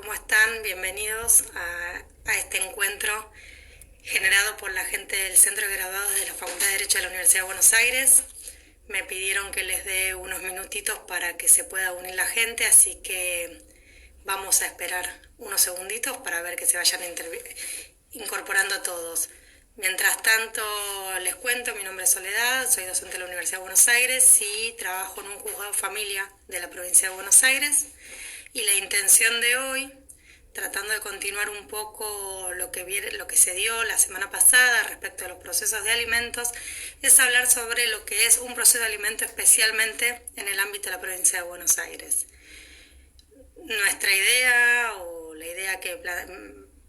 ¿Cómo están? Bienvenidos a este encuentro generado por la gente del Centro de Graduados de la Facultad de Derecho de la Universidad de Buenos Aires. Me pidieron que les dé unos minutitos para que se pueda unir la gente, así que vamos a esperar unos segunditos para ver que se vayan incorporando todos. Mientras tanto, les cuento, mi nombre es Soledad, soy docente de la Universidad de Buenos Aires y trabajo en un juzgado de familia de la provincia de Buenos Aires. Y la intención de hoy, tratando de continuar un poco lo que se dio la semana pasada respecto a los procesos de alimentos, es hablar sobre lo que es un proceso de alimento especialmente en el ámbito de la provincia de Buenos Aires. Nuestra idea, o la idea que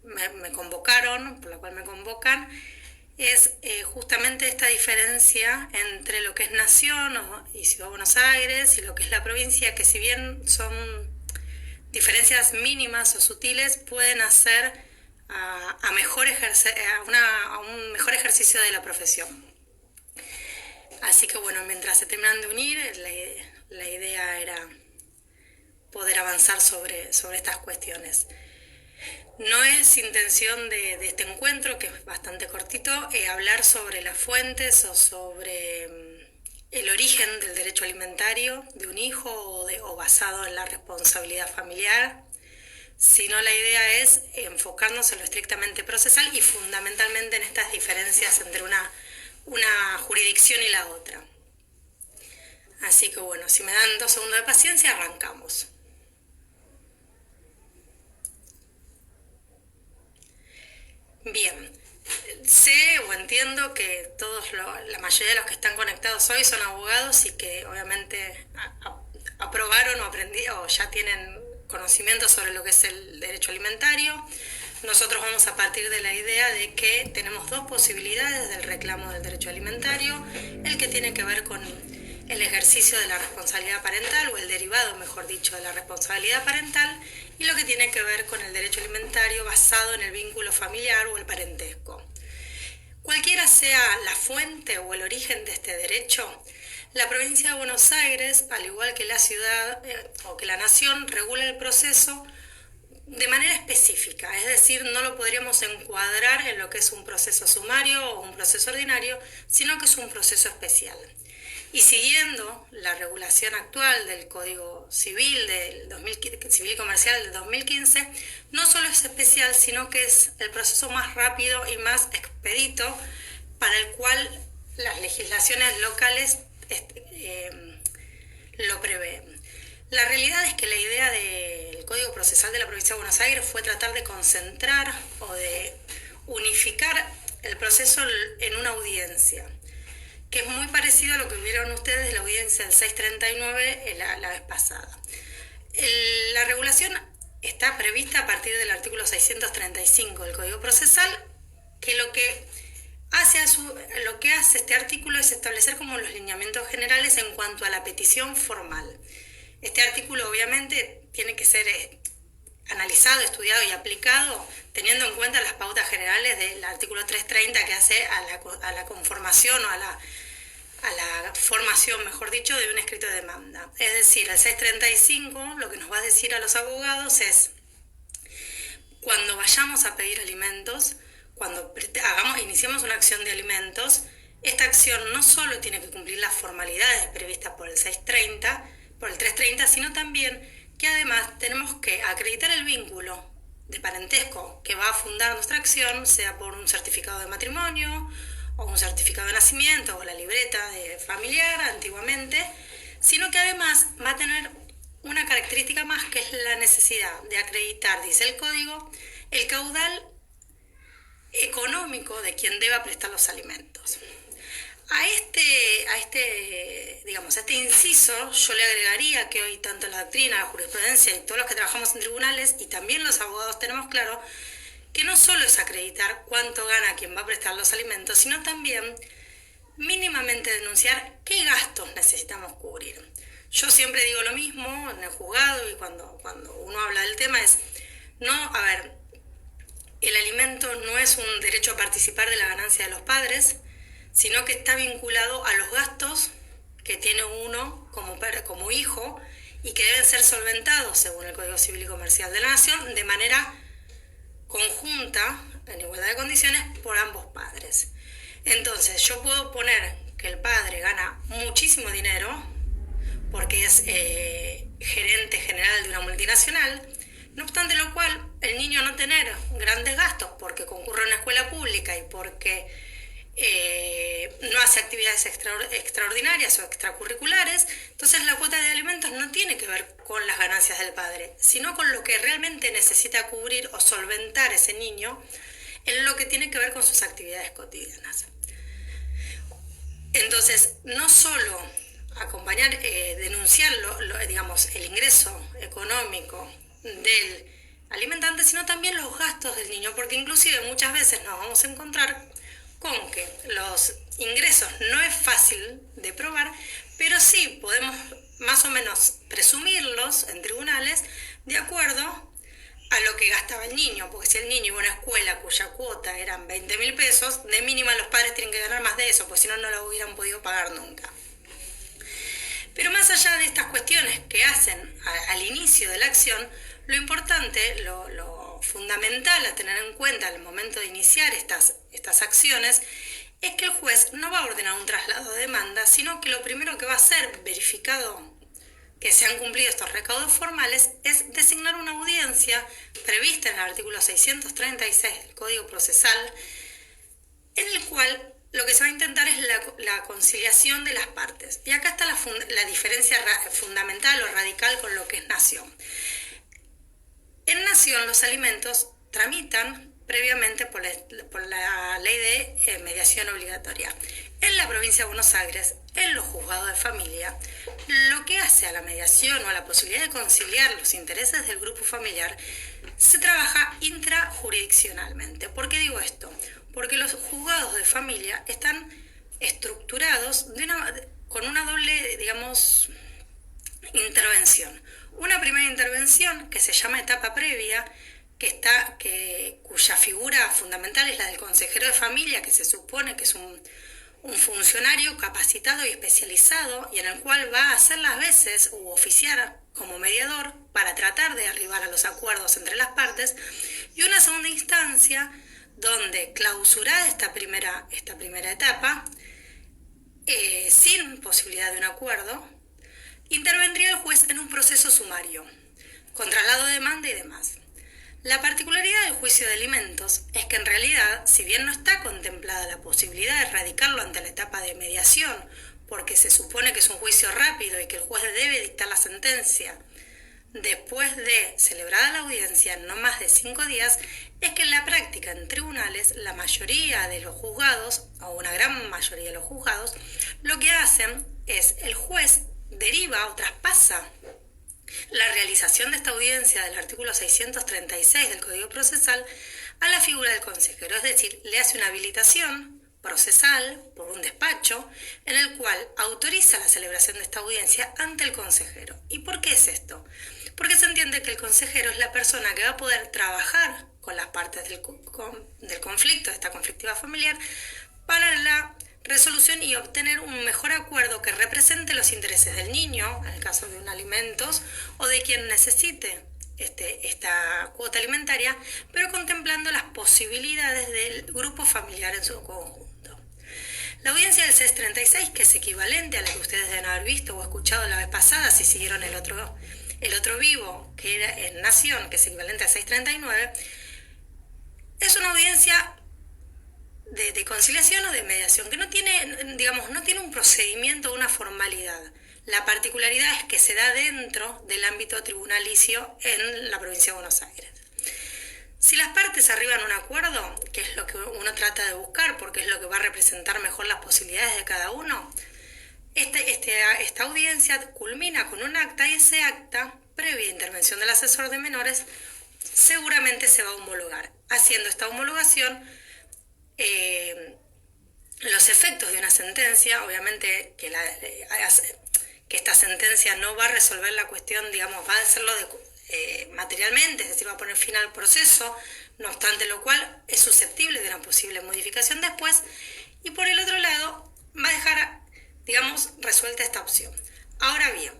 me convocaron, por la cual me convocan, es justamente esta diferencia entre lo que es nación y Ciudad de Buenos Aires y lo que es la provincia, que si bien son diferencias mínimas o sutiles, pueden hacer a un mejor ejercicio de la profesión. Así que bueno, mientras se terminan de unir, la idea era poder avanzar sobre estas cuestiones. No es intención de este encuentro, que es bastante cortito, hablar sobre las fuentes o sobre el origen del derecho alimentario de un hijo o basado en la responsabilidad familiar, sino la idea es enfocarnos en lo estrictamente procesal y fundamentalmente en estas diferencias entre una jurisdicción y la otra. Así que bueno, si me dan 2 segundos de paciencia, arrancamos. Bien, sé o entiendo que la mayoría de los que están conectados hoy son abogados y que obviamente aprobaron o ya tienen conocimiento sobre lo que es el derecho alimentario. Nosotros vamos a partir de la idea de que tenemos 2 posibilidades del reclamo del derecho alimentario: el que tiene que ver con el ejercicio de la responsabilidad parental, o el derivado, mejor dicho, de la responsabilidad parental, y lo que tiene que ver con el derecho alimentario basado en el vínculo familiar o el parentesco. Cualquiera sea la fuente o el origen de este derecho, la provincia de Buenos Aires, al igual que la ciudad o que la nación, regula el proceso de manera específica, es decir, no lo podríamos encuadrar en lo que es un proceso sumario o un proceso ordinario, sino que es un proceso especial. Y siguiendo la regulación actual del Código Civil Civil y Comercial del 2015, no solo es especial, sino que es el proceso más rápido y más expedito, para el cual las legislaciones locales lo prevén. La realidad es que la idea del Código Procesal de la provincia de Buenos Aires fue tratar de concentrar o de unificar el proceso en una audiencia, que es muy parecido a lo que vieron ustedes de la audiencia del 639 la vez pasada. La regulación está prevista a partir del artículo 635 del Código Procesal, que lo que hace este artículo es establecer como los lineamientos generales en cuanto a la petición formal. Este artículo obviamente tiene que ser analizado, estudiado y aplicado teniendo en cuenta las pautas generales del artículo 330, que hace a la conformación o a la formación, mejor dicho, de un escrito de demanda. Es decir, el 635 lo que nos va a decir a los abogados es: cuando vayamos a pedir alimentos, cuando iniciemos una acción de alimentos, esta acción no solo tiene que cumplir las formalidades previstas por el 330, sino también que además tenemos que acreditar el vínculo de parentesco que va a fundar nuestra acción, sea por un certificado de matrimonio o un certificado de nacimiento o la libreta de familiar antiguamente, sino que además va a tener una característica más, que es la necesidad de acreditar, dice el código, el caudal económico de quien deba prestar los alimentos. A este inciso yo le agregaría que hoy tanto la doctrina, la jurisprudencia y todos los que trabajamos en tribunales y también los abogados tenemos claro que no solo es acreditar cuánto gana quien va a prestar los alimentos, sino también mínimamente denunciar qué gastos necesitamos cubrir. Yo siempre digo lo mismo en el juzgado y cuando uno habla del tema es, el alimento no es un derecho a participar de la ganancia de los padres, sino que está vinculado a los gastos que tiene uno como hijo y que deben ser solventados, según el Código Civil y Comercial de la Nación, de manera conjunta, en igualdad de condiciones, por ambos padres. Entonces, yo puedo poner que el padre gana muchísimo dinero porque es gerente general de una multinacional, no obstante lo cual, el niño no tener grandes gastos porque concurre a una escuela pública y porque no hace actividades extraordinarias o extracurriculares, entonces la cuota de alimentos no tiene que ver con las ganancias del padre, sino con lo que realmente necesita cubrir o solventar ese niño en lo que tiene que ver con sus actividades cotidianas. Entonces, no solo acompañar, denunciar digamos, el ingreso económico del alimentante, sino también los gastos del niño, porque inclusive muchas veces nos vamos a encontrar con que los ingresos no es fácil de probar, pero sí podemos más o menos presumirlos en tribunales de acuerdo a lo que gastaba el niño, porque si el niño iba a una escuela cuya cuota eran 20.000 pesos, de mínima los padres tienen que ganar más de eso, porque si no, no lo hubieran podido pagar nunca. Pero más allá de estas cuestiones que hacen al inicio de la acción, lo importante, lo fundamental a tener en cuenta al momento de iniciar estas acciones, es que el juez no va a ordenar un traslado de demanda, sino que lo primero que va a hacer, verificado que se han cumplido estos recaudos formales, es designar una audiencia prevista en el artículo 636 del Código Procesal, en el cual lo que se va a intentar es la conciliación de las partes. Y acá está la diferencia fundamental o radical con lo que es nación. En nación los alimentos tramitan previamente por la ley de mediación obligatoria. En la provincia de Buenos Aires, en los juzgados de familia, lo que hace a la mediación o a la posibilidad de conciliar los intereses del grupo familiar se trabaja intrajurisdiccionalmente. ¿Por qué digo esto? Porque los juzgados de familia están estructurados con una doble, digamos, intervención. Una primera intervención que se llama etapa previa, cuya figura fundamental es la del consejero de familia, que se supone que es un funcionario capacitado y especializado y en el cual va a hacer las veces u oficiar como mediador para tratar de arribar a los acuerdos entre las partes, y una segunda instancia donde, clausurada esta primera etapa, sin posibilidad de un acuerdo, intervendría el juez en un proceso sumario, con traslado de demanda y demás. La particularidad del juicio de alimentos es que en realidad, si bien no está contemplada la posibilidad de radicarlo ante la etapa de mediación, porque se supone que es un juicio rápido y que el juez debe dictar la sentencia después de celebrada la audiencia en no más de 5 días, es que en la práctica en tribunales la mayoría de los juzgados, o una gran mayoría de los juzgados, lo que hacen es el juez deriva o traspasa la realización de esta audiencia del artículo 636 del Código Procesal a la figura del consejero, es decir, le hace una habilitación procesal por un despacho en el cual autoriza la celebración de esta audiencia ante el consejero. ¿Y por qué es esto? Porque se entiende que el consejero es la persona que va a poder trabajar con las partes del conflicto, de esta conflictiva familiar, para la resolución y obtener un mejor acuerdo que represente los intereses del niño, en el caso de un alimentos, o de quien necesite esta cuota alimentaria, pero contemplando las posibilidades del grupo familiar en su conjunto. La audiencia del 636, que es equivalente a la que ustedes deben haber visto o escuchado la vez pasada, si siguieron el otro vivo, que era en Nación, que es equivalente al 639, es una audiencia de conciliación o de mediación, que no tiene un procedimiento o una formalidad. La particularidad es que se da dentro del ámbito tribunalicio en la provincia de Buenos Aires. Si las partes arriban a un acuerdo, que es lo que uno trata de buscar, porque es lo que va a representar mejor las posibilidades de cada uno, esta audiencia culmina con un acta, y ese acta, previa intervención del asesor de menores, seguramente se va a homologar. Haciendo esta homologación, los efectos de una sentencia, obviamente que esta sentencia no va a resolver la cuestión, va a hacerlo materialmente, es decir, va a poner fin al proceso, no obstante lo cual es susceptible de una posible modificación después, y por el otro lado va a dejar, resuelta esta opción. Ahora bien,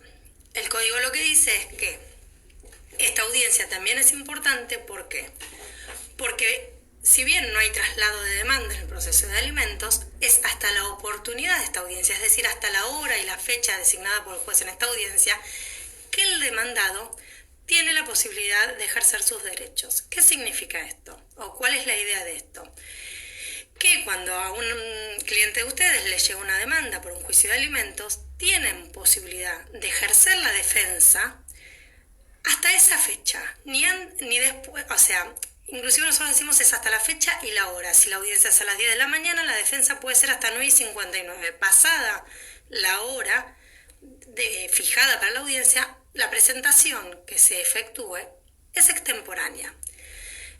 el código lo que dice es que esta audiencia también es importante. ¿Por qué? Porque si bien no hay traslado de demanda en el proceso de alimentos, es hasta la oportunidad de esta audiencia, es decir, hasta la hora y la fecha designada por el juez en esta audiencia, que el demandado tiene la posibilidad de ejercer sus derechos. ¿Qué significa esto? ¿O cuál es la idea de esto? Que cuando a un cliente de ustedes le llega una demanda por un juicio de alimentos, tienen posibilidad de ejercer la defensa hasta esa fecha, ni después, o sea, inclusive nosotros decimos es hasta la fecha y la hora. Si la audiencia es a las 10 de la mañana, la defensa puede ser hasta 9:59. Pasada la hora fijada para la audiencia, la presentación que se efectúe es extemporánea.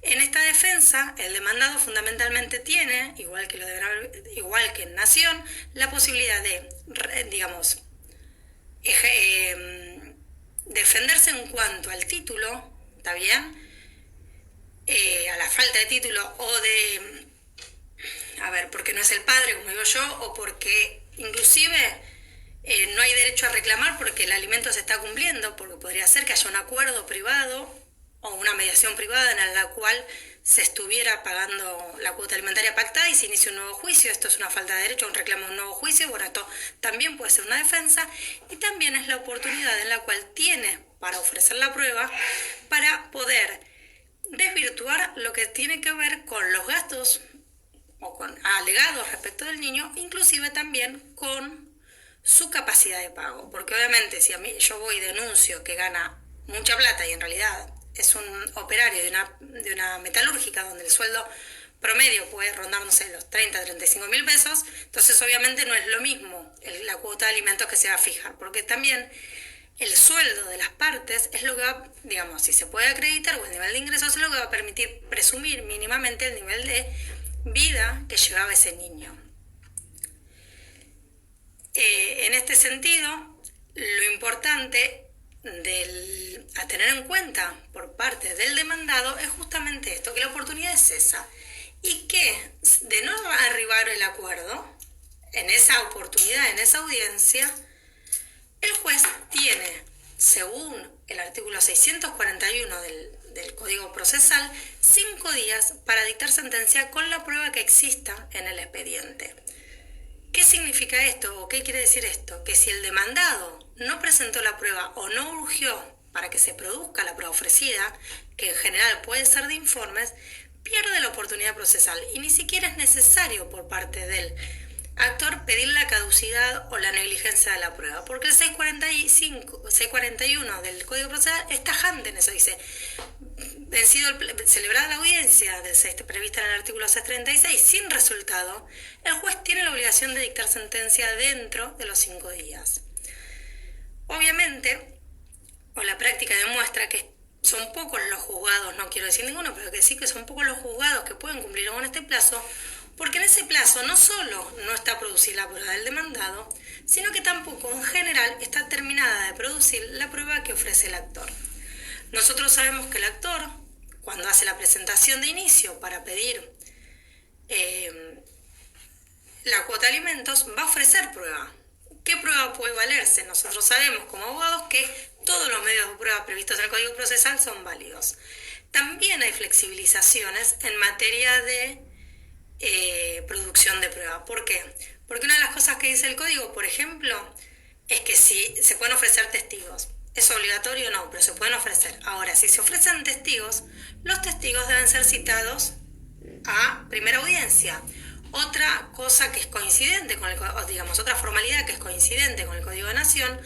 En esta defensa, el demandado fundamentalmente tiene, igual que en Nación, la posibilidad de, defenderse en cuanto al título, ¿está bien? A la falta de título o de, porque no es el padre, como digo yo, o porque inclusive no hay derecho a reclamar porque el alimento se está cumpliendo, porque podría ser que haya un acuerdo privado o una mediación privada en la cual se estuviera pagando la cuota alimentaria pactada y se inicia un nuevo juicio. Esto es una falta de derecho, un reclamo de un nuevo juicio. Bueno, esto también puede ser una defensa y también es la oportunidad en la cual tiene para ofrecer la prueba para poder desvirtuar lo que tiene que ver con los gastos o con alegados respecto del niño, inclusive también con su capacidad de pago. Porque obviamente si a mí yo voy y denuncio que gana mucha plata y en realidad es un operario de una metalúrgica donde el sueldo promedio puede rondar, no sé, los 30-35 mil pesos, entonces obviamente no es lo mismo la cuota de alimentos que se va a fijar, porque también el sueldo de las partes es lo que va, si se puede acreditar, o el nivel de ingresos es lo que va a permitir presumir mínimamente el nivel de vida que llevaba ese niño. En este sentido, lo importante a tener en cuenta por parte del demandado es justamente esto, que la oportunidad es esa, y que de no arribar el acuerdo en esa oportunidad, en esa audiencia, el juez tiene, según el artículo 641 del Código Procesal, 5 días para dictar sentencia con la prueba que exista en el expediente. ¿Qué significa esto o qué quiere decir esto? Que si el demandado no presentó la prueba o no urgió para que se produzca la prueba ofrecida, que en general puede ser de informes, pierde la oportunidad procesal y ni siquiera es necesario por parte del actor pedir la caducidad o la negligencia de la prueba, porque el 641 del Código Procesal es tajante en eso, dice: celebrada la audiencia prevista en el artículo 636 sin resultado, el juez tiene la obligación de dictar sentencia dentro de los 5 días. Obviamente, la práctica demuestra que son pocos los juzgados, no quiero decir ninguno, pero que sí que son pocos los juzgados que pueden cumplir con este plazo, porque en ese plazo no solo no está producida la prueba del demandado, sino que tampoco en general está terminada de producir la prueba que ofrece el actor. Nosotros sabemos que el actor, cuando hace la presentación de inicio para pedir la cuota de alimentos, va a ofrecer prueba. ¿Qué prueba puede valerse? Nosotros sabemos como abogados que todos los medios de prueba previstos en el Código Procesal son válidos. También hay flexibilizaciones en materia de producción de prueba. ¿Por qué? Porque una de las cosas que dice el Código, por ejemplo, es que si se pueden ofrecer testigos. ¿Es obligatorio? No, pero se pueden ofrecer. Ahora, si se ofrecen testigos, los testigos deben ser citados a primera audiencia. Otra cosa que es coincidente con otra formalidad que es coincidente con el Código de Nación,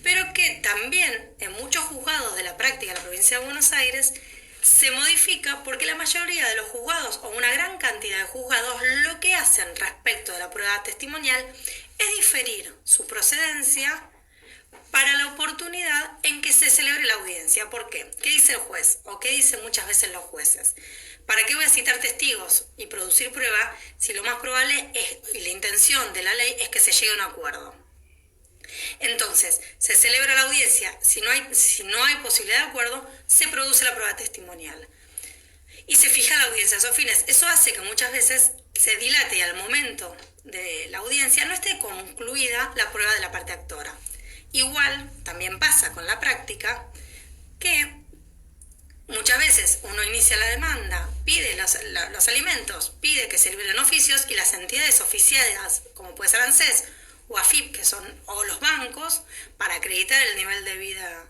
pero que también en muchos juzgados de la práctica de la provincia de Buenos Aires se modifica porque la mayoría de los juzgados o una gran cantidad de juzgados lo que hacen respecto de la prueba testimonial es diferir su procedencia para la oportunidad en que se celebre la audiencia. ¿Por qué? ¿Qué dice el juez? ¿O qué dicen muchas veces los jueces? ¿Para qué voy a citar testigos y producir prueba si lo más probable es, y la intención de la ley es que se llegue a un acuerdo? Entonces, se celebra la audiencia, si no hay posibilidad de acuerdo, se produce la prueba testimonial. Y se fija la audiencia a esos fines. Eso hace que muchas veces se dilate y al momento de la audiencia no esté concluida la prueba de la parte actora. Igual también pasa con la práctica que muchas veces uno inicia la demanda, pide los alimentos, pide que se liberen oficios y las entidades oficiadas, como puede ser ANSES o AFIP, o los bancos, para acreditar el nivel de vida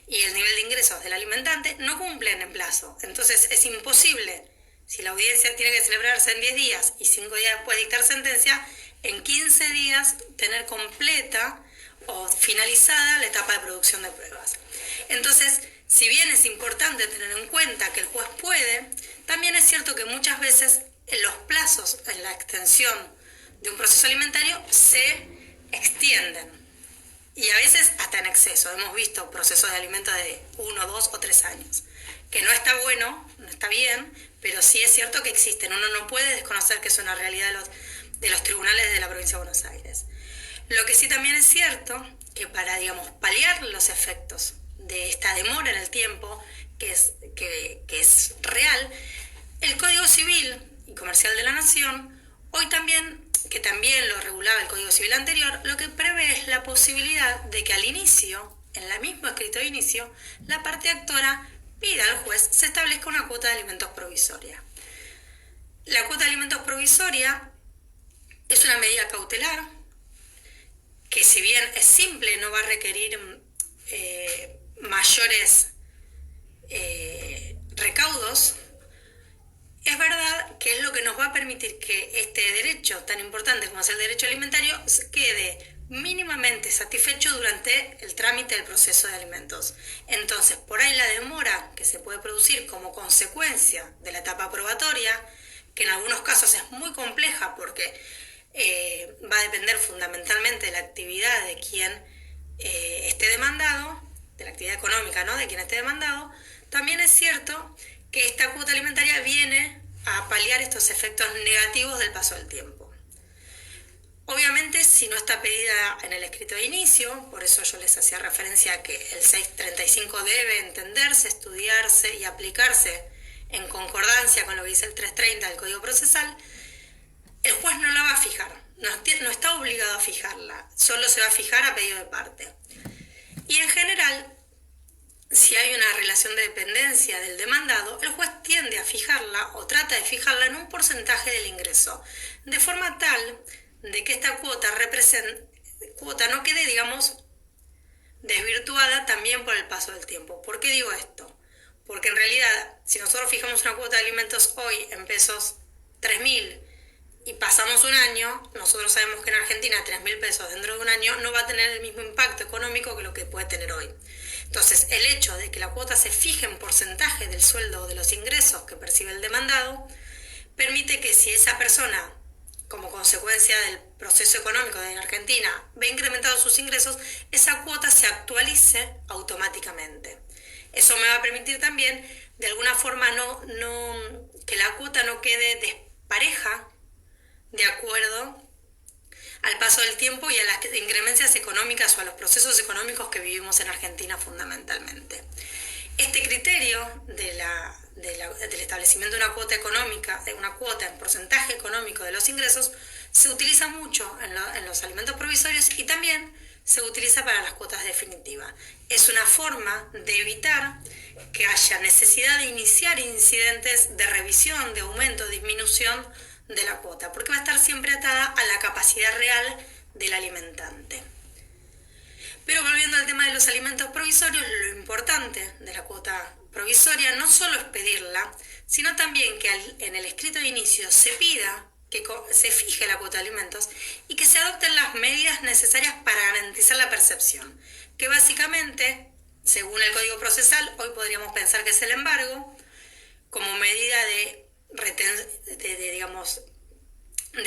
y el nivel de ingresos del alimentante, no cumplen en plazo. Entonces es imposible, si la audiencia tiene que celebrarse en 10 días y 5 días después dictar sentencia, en 15 días tener completa o finalizada la etapa de producción de pruebas. Entonces, si bien es importante tener en cuenta que el juez puede, también es cierto que muchas veces los plazos en la extensión de un proceso alimentario se extienden y a veces hasta en exceso. Hemos visto procesos de alimentos de 1, 2 o 3 años, que no está bueno, no está bien, pero sí es cierto que existen. Uno no puede desconocer que es una realidad de los tribunales de la provincia de Buenos Aires. Lo que sí también es cierto que para, paliar los efectos de esta demora en el tiempo, que es real, el Código Civil y Comercial de la Nación, hoy también, que también lo regulaba el Código Civil anterior, lo que prevé es la posibilidad de que al inicio, en la misma escrito de inicio, la parte actora pida al juez se establezca una cuota de alimentos provisoria. La cuota de alimentos provisoria es una medida cautelar que, si bien es simple, no va a requerir mayores recaudos. Es verdad que es lo que nos va a permitir que este derecho tan importante como es el derecho alimentario quede mínimamente satisfecho durante el trámite del proceso de alimentos. Entonces, por ahí la demora que se puede producir como consecuencia de la etapa probatoria, que en algunos casos es muy compleja porque va a depender fundamentalmente de la actividad de quien esté demandado, de la actividad económica, ¿no?, de quien esté demandado. También es cierto que esta cuota alimentaria viene a paliar estos efectos negativos del paso del tiempo. Obviamente, si no está pedida en el escrito de inicio, por eso yo les hacía referencia a que el 635 debe entenderse, estudiarse y aplicarse en concordancia con lo que dice el 330 del Código Procesal, el juez no la va a fijar, no está obligado a fijarla, solo se va a fijar a pedido de parte. Y en general, si hay una relación de dependencia del demandado, el juez tiende a fijarla o trata de fijarla en un porcentaje del ingreso, de forma tal de que esta cuota no quede, desvirtuada también por el paso del tiempo. ¿Por qué digo esto? Porque en realidad, si nosotros fijamos una cuota de alimentos hoy en pesos 3.000 y pasamos un año, nosotros sabemos que en Argentina 3.000 pesos dentro de un año no va a tener el mismo impacto económico que lo que puede tener hoy. Entonces, el hecho de que la cuota se fije en porcentaje del sueldo o de los ingresos que percibe el demandado, permite que si esa persona, como consecuencia del proceso económico de Argentina, ve incrementados sus ingresos, esa cuota se actualice automáticamente. Eso me va a permitir también, de alguna forma, que la cuota no quede despareja de acuerdo al paso del tiempo y a las incremencias económicas o a los procesos económicos que vivimos en Argentina fundamentalmente. Este criterio del establecimiento de una cuota económica, de una cuota en porcentaje económico de los ingresos, se utiliza mucho en los alimentos provisorios y también se utiliza para las cuotas definitivas. Es una forma de evitar que haya necesidad de iniciar incidentes de revisión, de aumento, disminución de la cuota, porque va a estar siempre atada a la capacidad real del alimentante. Pero volviendo al tema de los alimentos provisorios, lo importante de la cuota provisoria no solo es pedirla, sino también que en el escrito de inicio se pida que se fije la cuota de alimentos y que se adopten las medidas necesarias para garantizar la percepción, que básicamente, según el Código Procesal, hoy podríamos pensar que es el embargo, como medida de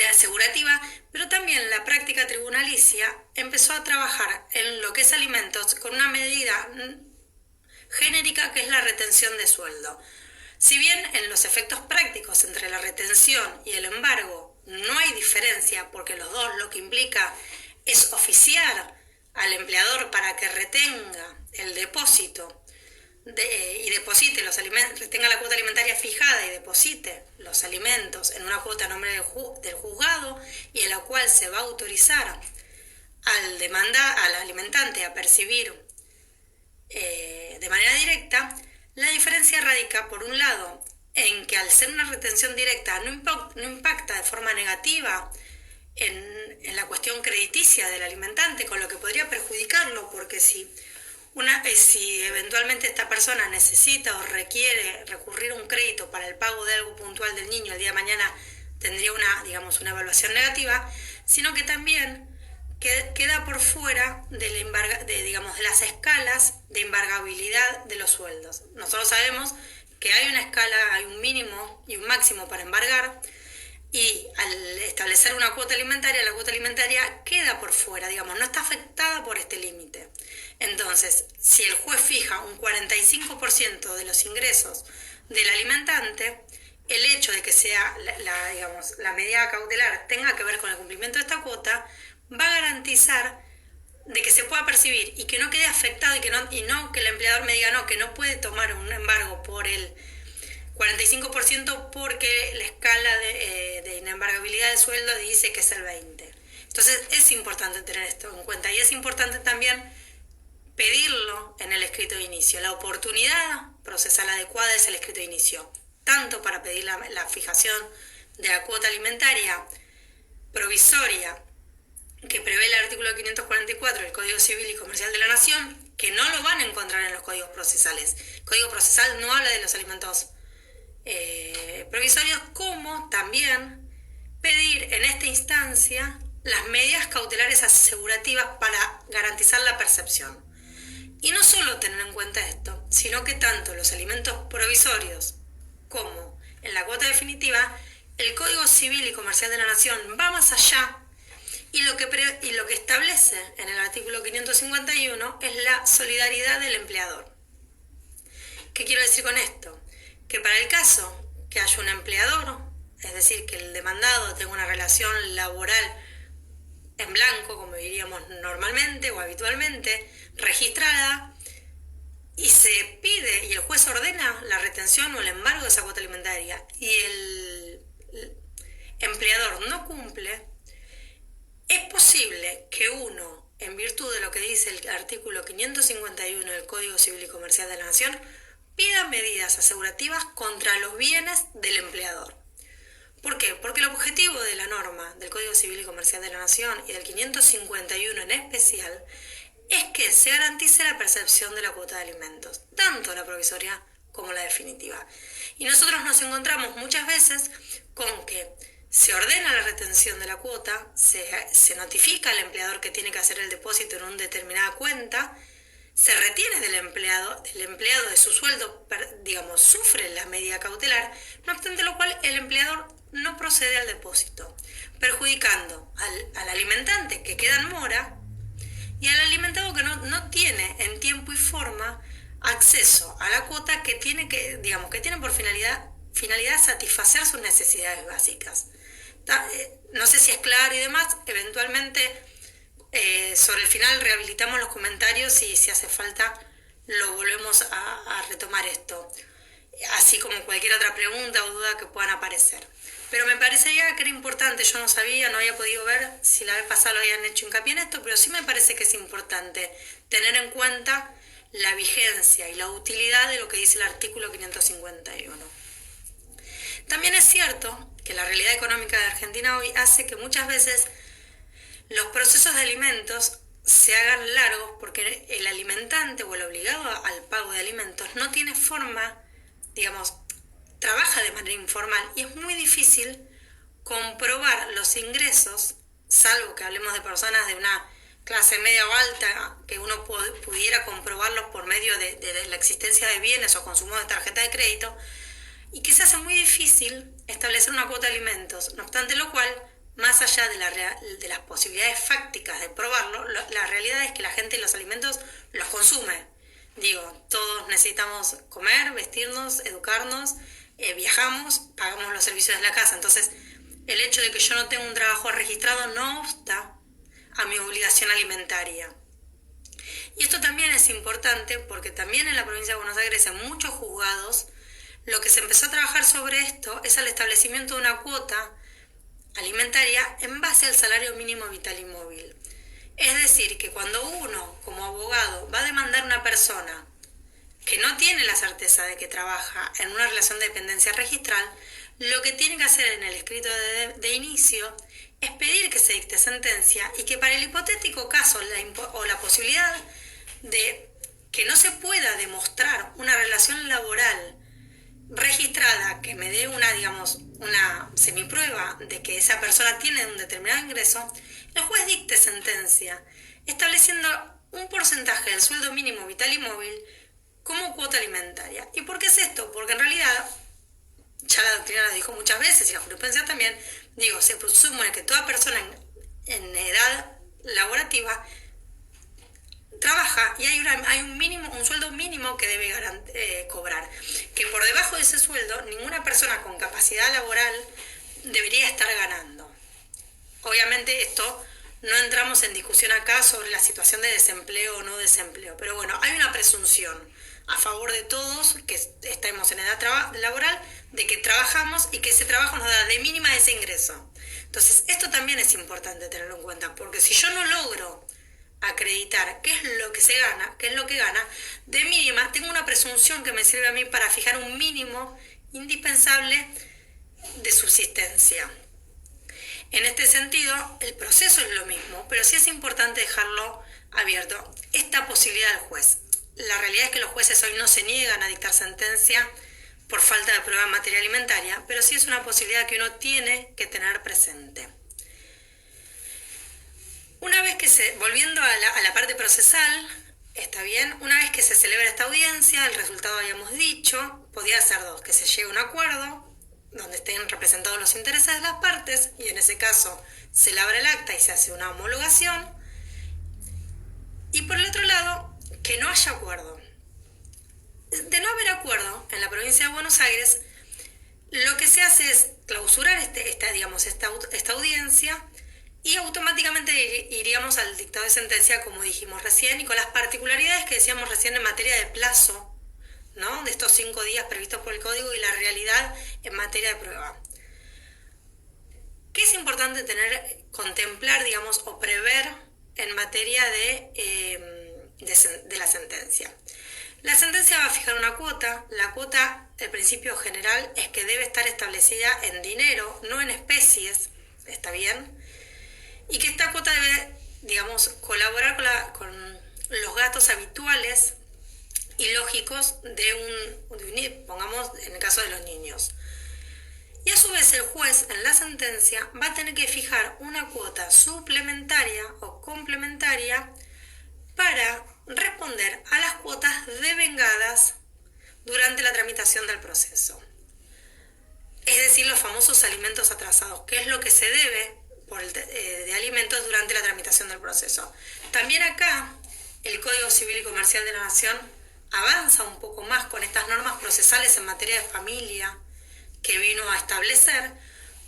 asegurativa, pero también la práctica tribunalicia empezó a trabajar en lo que es alimentos con una medida genérica que es la retención de sueldo. Si bien en los efectos prácticos entre la retención y el embargo no hay diferencia, porque los dos lo que implica es oficiar al empleador para que retenga el depósito y deposite los alimentos, tenga la cuota alimentaria fijada y deposite los alimentos en una cuota a nombre del juzgado y en la cual se va a autorizar al alimentante a percibir de manera directa, la diferencia radica, por un lado, en que al ser una retención directa no impacta de forma negativa en la cuestión crediticia del alimentante, con lo que podría perjudicarlo, porque si eventualmente esta persona necesita o requiere recurrir a un crédito para el pago de algo puntual del niño, el día de mañana tendría una evaluación negativa, sino que también queda por fuera de las escalas de embargabilidad de los sueldos. Nosotros sabemos que hay una escala, hay un mínimo y un máximo para embargar, y al establecer una cuota alimentaria, la cuota alimentaria queda por fuera, no está afectada por este límite. Entonces, si el juez fija un 45% de los ingresos del alimentante, el hecho de que sea la medida cautelar tenga que ver con el cumplimiento de esta cuota, va a garantizar de que se pueda percibir y que no quede afectado y no que el empleador me diga no, que no puede tomar un embargo por el 45% porque la escala de inembargabilidad del sueldo dice que es el 20%. Entonces es importante tener esto en cuenta, y es importante también pedirlo en el escrito de inicio. La oportunidad procesal adecuada es el escrito de inicio, tanto para pedir la fijación de la cuota alimentaria provisoria que prevé el artículo 544 del Código Civil y Comercial de la Nación, que no lo van a encontrar en los códigos procesales. El Código Procesal no habla de los alimentos provisorios, como también pedir en esta instancia las medidas cautelares asegurativas para garantizar la percepción. Y no solo tener en cuenta esto, sino que tanto los alimentos provisorios como en la cuota definitiva, el Código Civil y Comercial de la Nación va más allá, y lo que establece en el artículo 551 es la solidaridad del empleador. ¿Qué quiero decir con esto? Que para el caso que haya un empleador, es decir, que el demandado tenga una relación laboral en blanco, como diríamos normalmente o habitualmente, registrada, y se pide y el juez ordena la retención o el embargo de esa cuota alimentaria, y el empleador no cumple, es posible que uno, en virtud de lo que dice el artículo 551 del Código Civil y Comercial de la Nación, pida medidas asegurativas contra los bienes del empleador. ¿Por qué? Porque el objetivo de la norma del Código Civil y Comercial de la Nación y del 551 en especial es que se garantice la percepción de la cuota de alimentos, tanto la provisoria como la definitiva. Y nosotros nos encontramos muchas veces con que se ordena la retención de la cuota, se notifica al empleador que tiene que hacer el depósito en una determinada cuenta, se retiene del empleado de su sueldo, sufre la medida cautelar, no obstante lo cual el empleador no procede al depósito, perjudicando al alimentante que queda en mora y al alimentado que no tiene en tiempo y forma acceso a la cuota que tiene por finalidad satisfacer sus necesidades básicas. No sé si es claro y demás, eventualmente sobre el final rehabilitamos los comentarios y si hace falta lo volvemos a retomar esto, así como cualquier otra pregunta o duda que puedan aparecer. Pero me parecería que era importante, yo no sabía, no había podido ver si la vez pasada lo habían hecho hincapié en esto, pero sí me parece que es importante tener en cuenta la vigencia y la utilidad de lo que dice el artículo 551. También es cierto que la realidad económica de Argentina hoy hace que muchas veces los procesos de alimentos se hagan largos porque el alimentante o el obligado al pago de alimentos no tiene forma, trabaja de manera informal y es muy difícil comprobar los ingresos, salvo que hablemos de personas de una clase media o alta, que uno pudiera comprobarlos por medio de la existencia de bienes o consumo de tarjeta de crédito, y que se hace muy difícil establecer una cuota de alimentos. No obstante lo cual, más allá de las posibilidades fácticas de probarlo, la realidad es que la gente los alimentos los consume. Todos necesitamos comer, vestirnos, educarnos, viajamos, pagamos los servicios de la casa. Entonces, el hecho de que yo no tenga un trabajo registrado no obsta a mi obligación alimentaria. Y esto también es importante porque también en la provincia de Buenos Aires, en muchos juzgados, lo que se empezó a trabajar sobre esto es el establecimiento de una cuota alimentaria en base al salario mínimo vital y móvil. Es decir, que cuando uno, como abogado, va a demandar a una persona que no tiene la certeza de que trabaja en una relación de dependencia registral, lo que tiene que hacer en el escrito de inicio es pedir que se dicte sentencia y que para el hipotético caso o la posibilidad de que no se pueda demostrar una relación laboral registrada que me dé una semiprueba de que esa persona tiene un determinado ingreso, el juez dicte sentencia estableciendo un porcentaje del sueldo mínimo vital y móvil como cuota alimentaria. ¿Y por qué es esto? Porque en realidad, ya la doctrina lo dijo muchas veces y la jurisprudencia también, se presume que toda persona en edad laborativa trabaja y hay un sueldo mínimo que debe cobrar, que por debajo de ese sueldo ninguna persona con capacidad laboral debería estar ganando. Obviamente esto no entramos en discusión acá sobre la situación de desempleo o no desempleo, pero bueno, hay una presunción a favor de todos que estemos en edad laboral de que trabajamos y que ese trabajo nos da de mínima ese ingreso. Entonces esto también es importante tenerlo en cuenta, porque si yo no logro acreditar qué es lo que se gana, qué es lo que gana, de mínima tengo una presunción que me sirve a mí para fijar un mínimo indispensable de subsistencia. En este sentido, el proceso es lo mismo, pero sí es importante dejarlo abierto, esta posibilidad del juez. La realidad es que los jueces hoy no se niegan a dictar sentencia por falta de prueba en materia alimentaria, pero sí es una posibilidad que uno tiene que tener presente. Una vez volviendo a la parte procesal, está bien, una vez que se celebra esta audiencia, el resultado habíamos dicho, podía ser dos, que se llegue a un acuerdo, donde estén representados los intereses de las partes, y en ese caso se labra el acta y se hace una homologación, y por el otro lado, que no haya acuerdo. De no haber acuerdo en la provincia de Buenos Aires, lo que se hace es clausurar esta audiencia y automáticamente iríamos al dictado de sentencia, como dijimos recién, y con las particularidades que decíamos recién en materia de plazo, ¿no?, de estos 5 días previstos por el Código y la realidad en materia de prueba. ¿Qué es importante contemplar, o prever en materia de la sentencia? La sentencia va a fijar una cuota. La cuota, el principio general, es que debe estar establecida en dinero, no en especies, ¿está bien? Y que esta cuota debe, colaborar con los gastos habituales y lógicos pongamos en el caso de los niños. Y a su vez el juez en la sentencia va a tener que fijar una cuota suplementaria o complementaria para responder a las cuotas devengadas durante la tramitación del proceso. Es decir, los famosos alimentos atrasados, que es lo que se debe de alimentos durante la tramitación del proceso. También acá el Código Civil y Comercial de la Nación avanza un poco más con estas normas procesales en materia de familia que vino a establecer,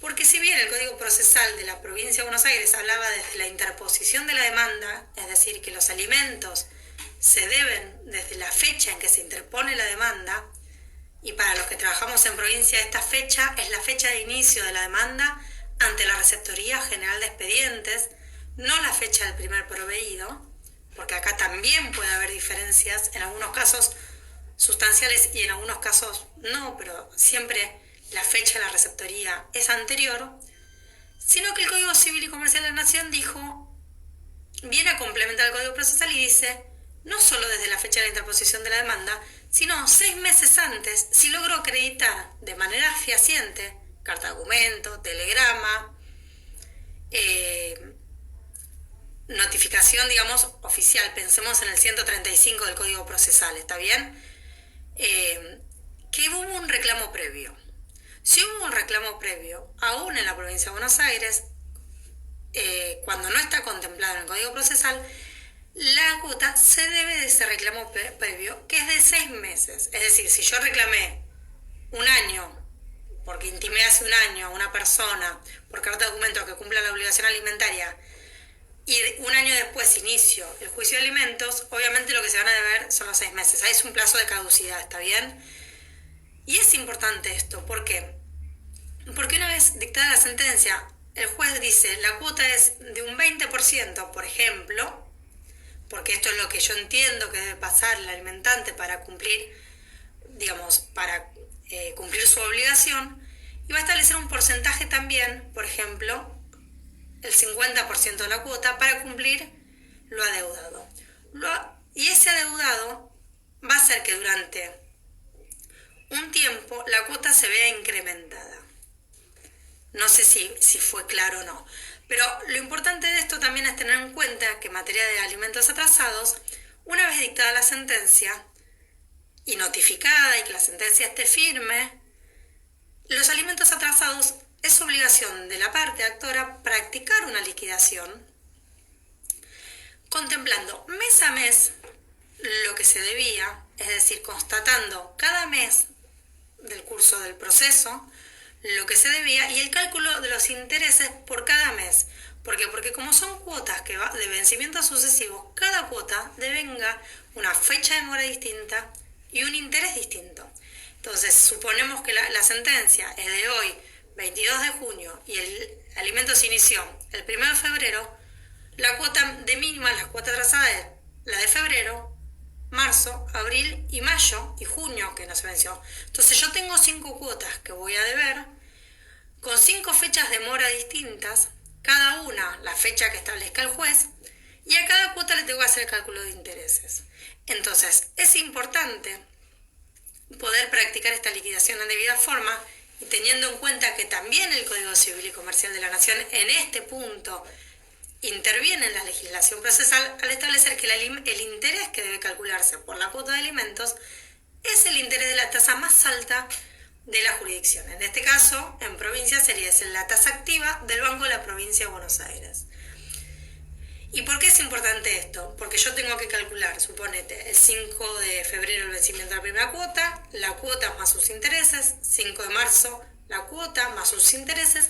porque si bien el Código Procesal de la Provincia de Buenos Aires hablaba desde la interposición de la demanda, es decir, que los alimentos se deben desde la fecha en que se interpone la demanda, y para los que trabajamos en provincia esta fecha es la fecha de inicio de la demanda ante la Receptoría General de Expedientes, no la fecha del primer proveído, porque acá también puede haber diferencias, en algunos casos sustanciales y en algunos casos no, pero siempre la fecha de la receptoría es anterior, sino que el Código Civil y Comercial de la Nación viene a complementar el Código Procesal y dice, no solo desde la fecha de la interposición de la demanda, sino 6 meses antes, si logro acreditar de manera fehaciente, carta de argumento, telegrama, notificación, oficial, pensemos en el 135 del Código Procesal, ¿está bien? Que hubo un reclamo previo. Si hubo un reclamo previo, aún en la provincia de Buenos Aires, cuando no está contemplado en el Código Procesal, la cuota se debe de ese reclamo previo, que es de 6 meses. Es decir, si yo reclamé un año, porque intimé hace un año a una persona por carta de documento que cumpla la obligación alimentaria, y un año después inicio el juicio de alimentos, obviamente lo que se van a deber son los 6 meses. Ahí es un plazo de caducidad, ¿está bien? Y es importante esto, ¿por qué? Porque una vez dictada la sentencia, el juez dice la cuota es de un 20%, por ejemplo, porque esto es lo que yo entiendo que debe pasar el alimentante para cumplir, cumplir su obligación, y va a establecer un porcentaje también, por ejemplo, el 50% de la cuota para cumplir lo adeudado. Y ese adeudado va a hacer que durante un tiempo la cuota se vea incrementada. No sé si fue claro o no. Pero lo importante de esto también es tener en cuenta que en materia de alimentos atrasados, una vez dictada la sentencia y notificada y que la sentencia esté firme, los alimentos atrasados es obligación de la parte actora practicar una liquidación, contemplando mes a mes lo que se debía, es decir, constatando cada mes del curso del proceso lo que se debía y el cálculo de los intereses por cada mes. ¿Por qué? Porque como son cuotas que de vencimientos sucesivos, cada cuota devenga una fecha de mora distinta y un interés distinto. Entonces, suponemos que la sentencia es de hoy, 22 de junio, y el alimento se inició el 1 de febrero, la cuota de mínima, la cuota atrasada es la de febrero, marzo, abril y mayo y junio que no se venció. Entonces yo tengo 5 cuotas que voy a deber con 5 fechas de mora distintas, cada una la fecha que establezca el juez, y a cada cuota le tengo que hacer el cálculo de intereses. Entonces es importante poder practicar esta liquidación en debida forma y teniendo en cuenta que también el Código Civil y Comercial de la Nación en este punto interviene en la legislación procesal al establecer que el interés que debe calcularse por la cuota de alimentos es el interés de la tasa más alta de la jurisdicción. En este caso, en provincia sería la tasa activa del Banco de la Provincia de Buenos Aires. ¿Y por qué es importante esto? Porque yo tengo que calcular, suponete, el 5 de febrero el vencimiento de la primera cuota, la cuota más sus intereses, 5 de marzo la cuota más sus intereses,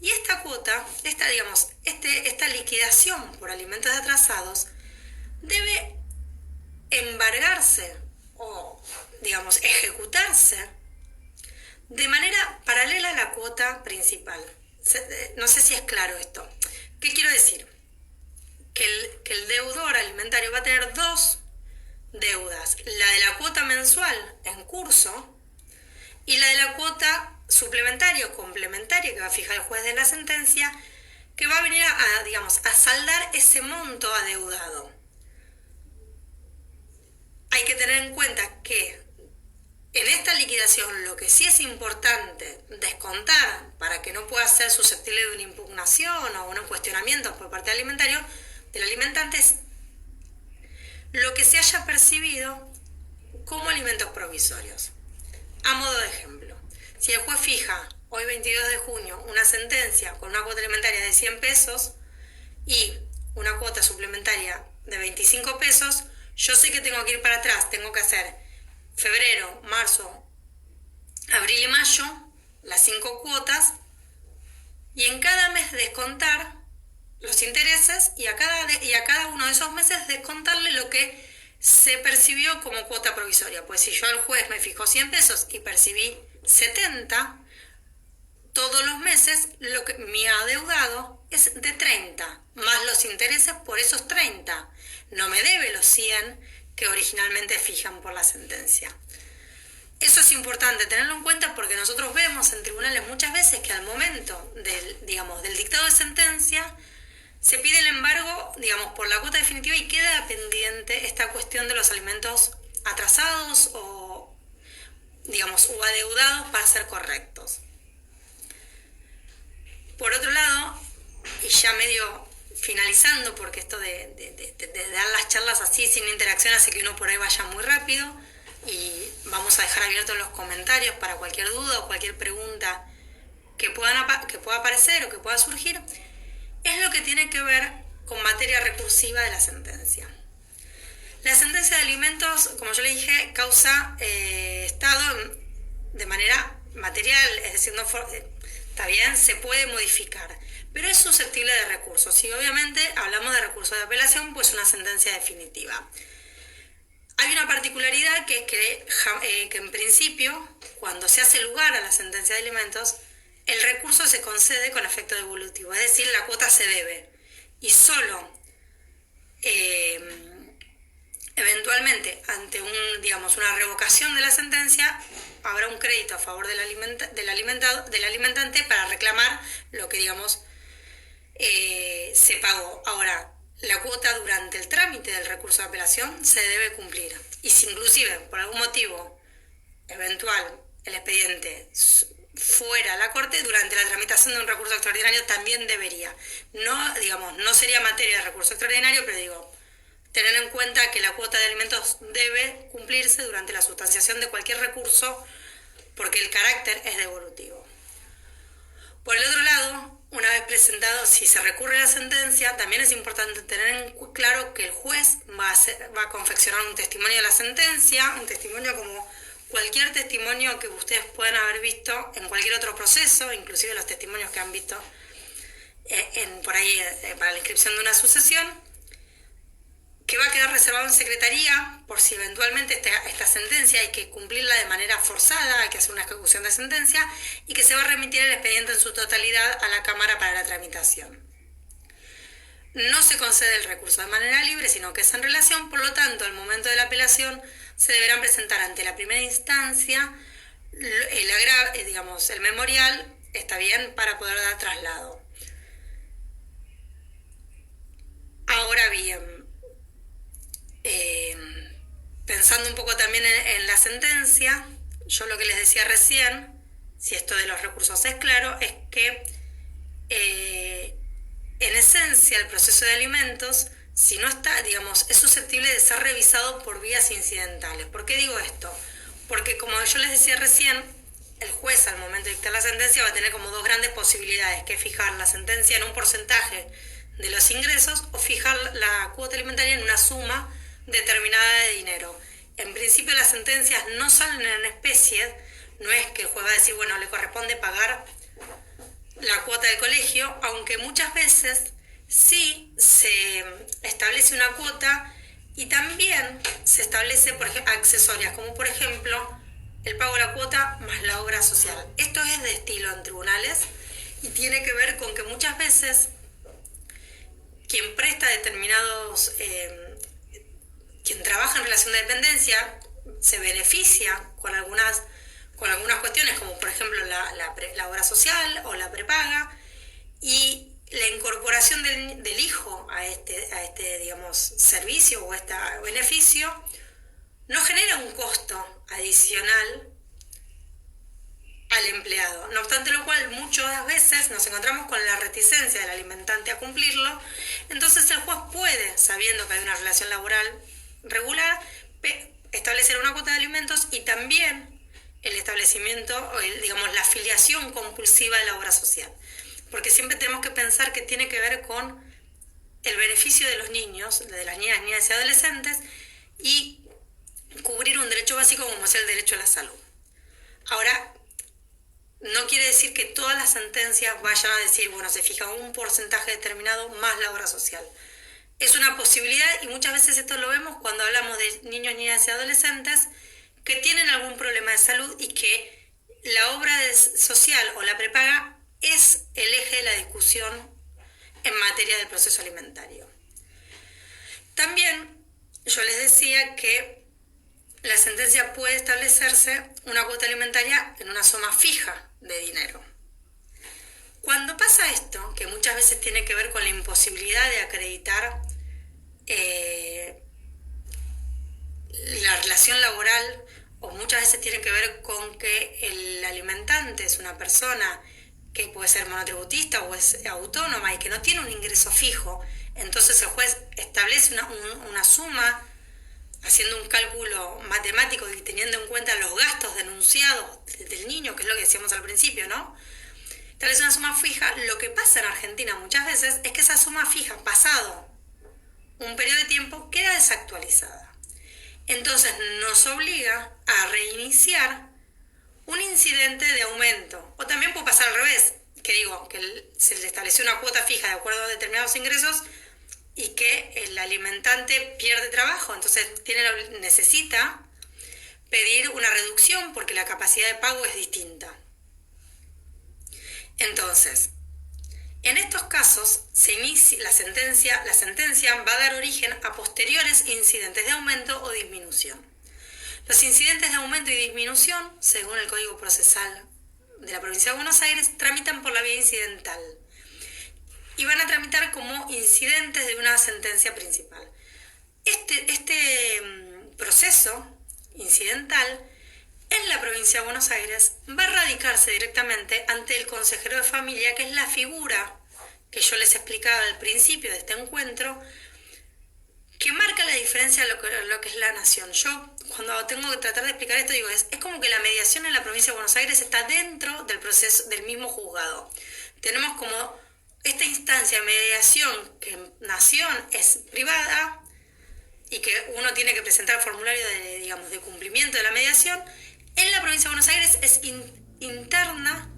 y esta cuota, esta liquidación por alimentos atrasados debe embargarse o, ejecutarse de manera paralela a la cuota principal. No sé si es claro esto. ¿Qué quiero decir? Que el deudor alimentario va a tener 2 deudas. La de la cuota mensual en curso y la de la cuota suplementaria o complementaria que va a fijar el juez de la sentencia, que va a venir a saldar ese monto adeudado. Hay que tener en cuenta que en esta liquidación lo que sí es importante descontar para que no pueda ser susceptible de una impugnación o un cuestionamiento por parte del alimentante es lo que se haya percibido como alimentos provisorios. A modo de ejemplo, si el juez fija hoy 22 de junio una sentencia con una cuota alimentaria de 100 pesos y una cuota suplementaria de 25 pesos, yo sé que tengo que ir para atrás, tengo que hacer febrero, marzo, abril y mayo, las 5 cuotas, y en cada mes descontar los intereses y a cada uno de esos meses descontarle lo que se percibió como cuota provisoria. Pues si yo al juez me fijó 100 pesos y percibí 70, todos los meses mi adeudado es de 30, más los intereses por esos 30. No me debe los 100 que originalmente fijan por la sentencia. Eso es importante tenerlo en cuenta porque nosotros vemos en tribunales muchas veces que al momento del dictado de sentencia se pide el embargo, por la cuota definitiva y queda pendiente esta cuestión de los alimentos atrasados o adeudados para ser correctos. Por otro lado, y ya medio finalizando, porque esto de dar las charlas así sin interacción hace que uno por ahí vaya muy rápido, y vamos a dejar abiertos los comentarios para cualquier duda o cualquier pregunta que pueda aparecer o que pueda surgir, es lo que tiene que ver con materia recursiva de la sentencia. La sentencia de alimentos, como yo le dije, causa estado de manera material, es decir, está bien, se puede modificar, pero es susceptible de recursos. Y obviamente hablamos de recurso de apelación, pues una sentencia definitiva. Hay una particularidad que es que en principio, cuando se hace lugar a la sentencia de alimentos, el recurso se concede con efecto devolutivo, es decir, la cuota se debe. Y solo eventualmente, ante una revocación de la sentencia, habrá un crédito a favor del alimentante para reclamar lo que, se pagó. Ahora, la cuota durante el trámite del recurso de apelación se debe cumplir. Y si inclusive, por algún motivo eventual, el expediente fuera a la Corte, durante la tramitación de un recurso extraordinario también debería. No sería materia de recurso extraordinario, pero tener en cuenta que la cuota de alimentos debe cumplirse durante la sustanciación de cualquier recurso porque el carácter es devolutivo. Por el otro lado, una vez presentado, si se recurre a la sentencia, también es importante tener en claro que el juez va a confeccionar un testimonio de la sentencia, un testimonio como cualquier testimonio que ustedes puedan haber visto en cualquier otro proceso, inclusive los testimonios que han visto por ahí para la inscripción de una sucesión, que va a quedar reservado en secretaría por si eventualmente esta sentencia hay que cumplirla de manera forzada, hay que hacer una ejecución de sentencia, y que se va a remitir el expediente en su totalidad a la Cámara para la tramitación. No se concede el recurso de manera libre, sino que es en relación, por lo tanto, al momento de la apelación se deberán presentar ante la primera instancia el memorial, está bien, para poder dar traslado. Ahora bien, pensando un poco también en la sentencia, yo lo que les decía recién, si esto de los recursos es claro, es que en esencia el proceso de alimentos, si no está, es susceptible de ser revisado por vías incidentales. ¿Por qué digo esto? Porque como yo les decía recién, el juez al momento de dictar la sentencia va a tener como dos grandes posibilidades, que fijar la sentencia en un porcentaje de los ingresos o fijar la cuota alimentaria en una suma determinada de dinero. En principio las sentencias no salen en especie, no es que el juez va a decir, le corresponde pagar la cuota del colegio, aunque muchas veces sí se establece una cuota y también se establece, por ejemplo, accesorias, como por ejemplo el pago de la cuota más la obra social. Esto es de estilo en tribunales y tiene que ver con que muchas veces quien presta determinados, quien trabaja en relación de dependencia se beneficia con algunas cuestiones, como por ejemplo la obra social o la prepaga, y la incorporación del hijo a este servicio o este beneficio no genera un costo adicional al empleado. No obstante lo cual, muchas veces nos encontramos con la reticencia del alimentante a cumplirlo, entonces el juez puede, sabiendo que hay una relación laboral regular, establecer una cuota de alimentos y también el establecimiento, la afiliación compulsiva de la obra social. Porque siempre tenemos que pensar que tiene que ver con el beneficio de los niños, de las niñas y adolescentes, y cubrir un derecho básico como es el derecho a la salud. Ahora, no quiere decir que todas las sentencias vayan a decir, se fija un porcentaje determinado más la obra social. Es una posibilidad y muchas veces esto lo vemos cuando hablamos de niños, niñas y adolescentes que tienen algún problema de salud y que la obra social o la prepaga es el eje de la discusión en materia del proceso alimentario. También yo les decía que la sentencia puede establecerse una cuota alimentaria en una suma fija de dinero. Cuando pasa esto, que muchas veces tiene que ver con la imposibilidad de acreditar la relación laboral, o muchas veces tiene que ver con que el alimentante es una persona que puede ser monotributista o es autónoma y que no tiene un ingreso fijo, entonces el juez establece una suma haciendo un cálculo matemático y teniendo en cuenta los gastos denunciados del niño, que es lo que decíamos al principio, ¿no? Establece una suma fija. Lo que pasa en Argentina muchas veces es que esa suma fija, pasado un periodo de tiempo, queda desactualizada. Entonces nos obliga a reiniciar un incidente de aumento. O también puede pasar al revés, que se le estableció una cuota fija de acuerdo a determinados ingresos y que el alimentante pierde trabajo, entonces necesita pedir una reducción porque la capacidad de pago es distinta. Entonces, en estos casos, la sentencia va a dar origen a posteriores incidentes de aumento o disminución. Los incidentes de aumento y disminución, según el Código Procesal de la Provincia de Buenos Aires, tramitan por la vía incidental y van a tramitar como incidentes de una sentencia principal. Este proceso incidental en la Provincia de Buenos Aires va a radicarse directamente ante el consejero de familia, que es la figura que yo les explicaba al principio de este encuentro, que marca la diferencia de lo que es la nación. Yo, cuando tengo que tratar de explicar esto, digo, es como que la mediación en la Provincia de Buenos Aires está dentro del proceso del mismo juzgado. Tenemos como esta instancia de mediación, que en nación es privada y que uno tiene que presentar el formulario de cumplimiento de la mediación. En la Provincia de Buenos Aires es interna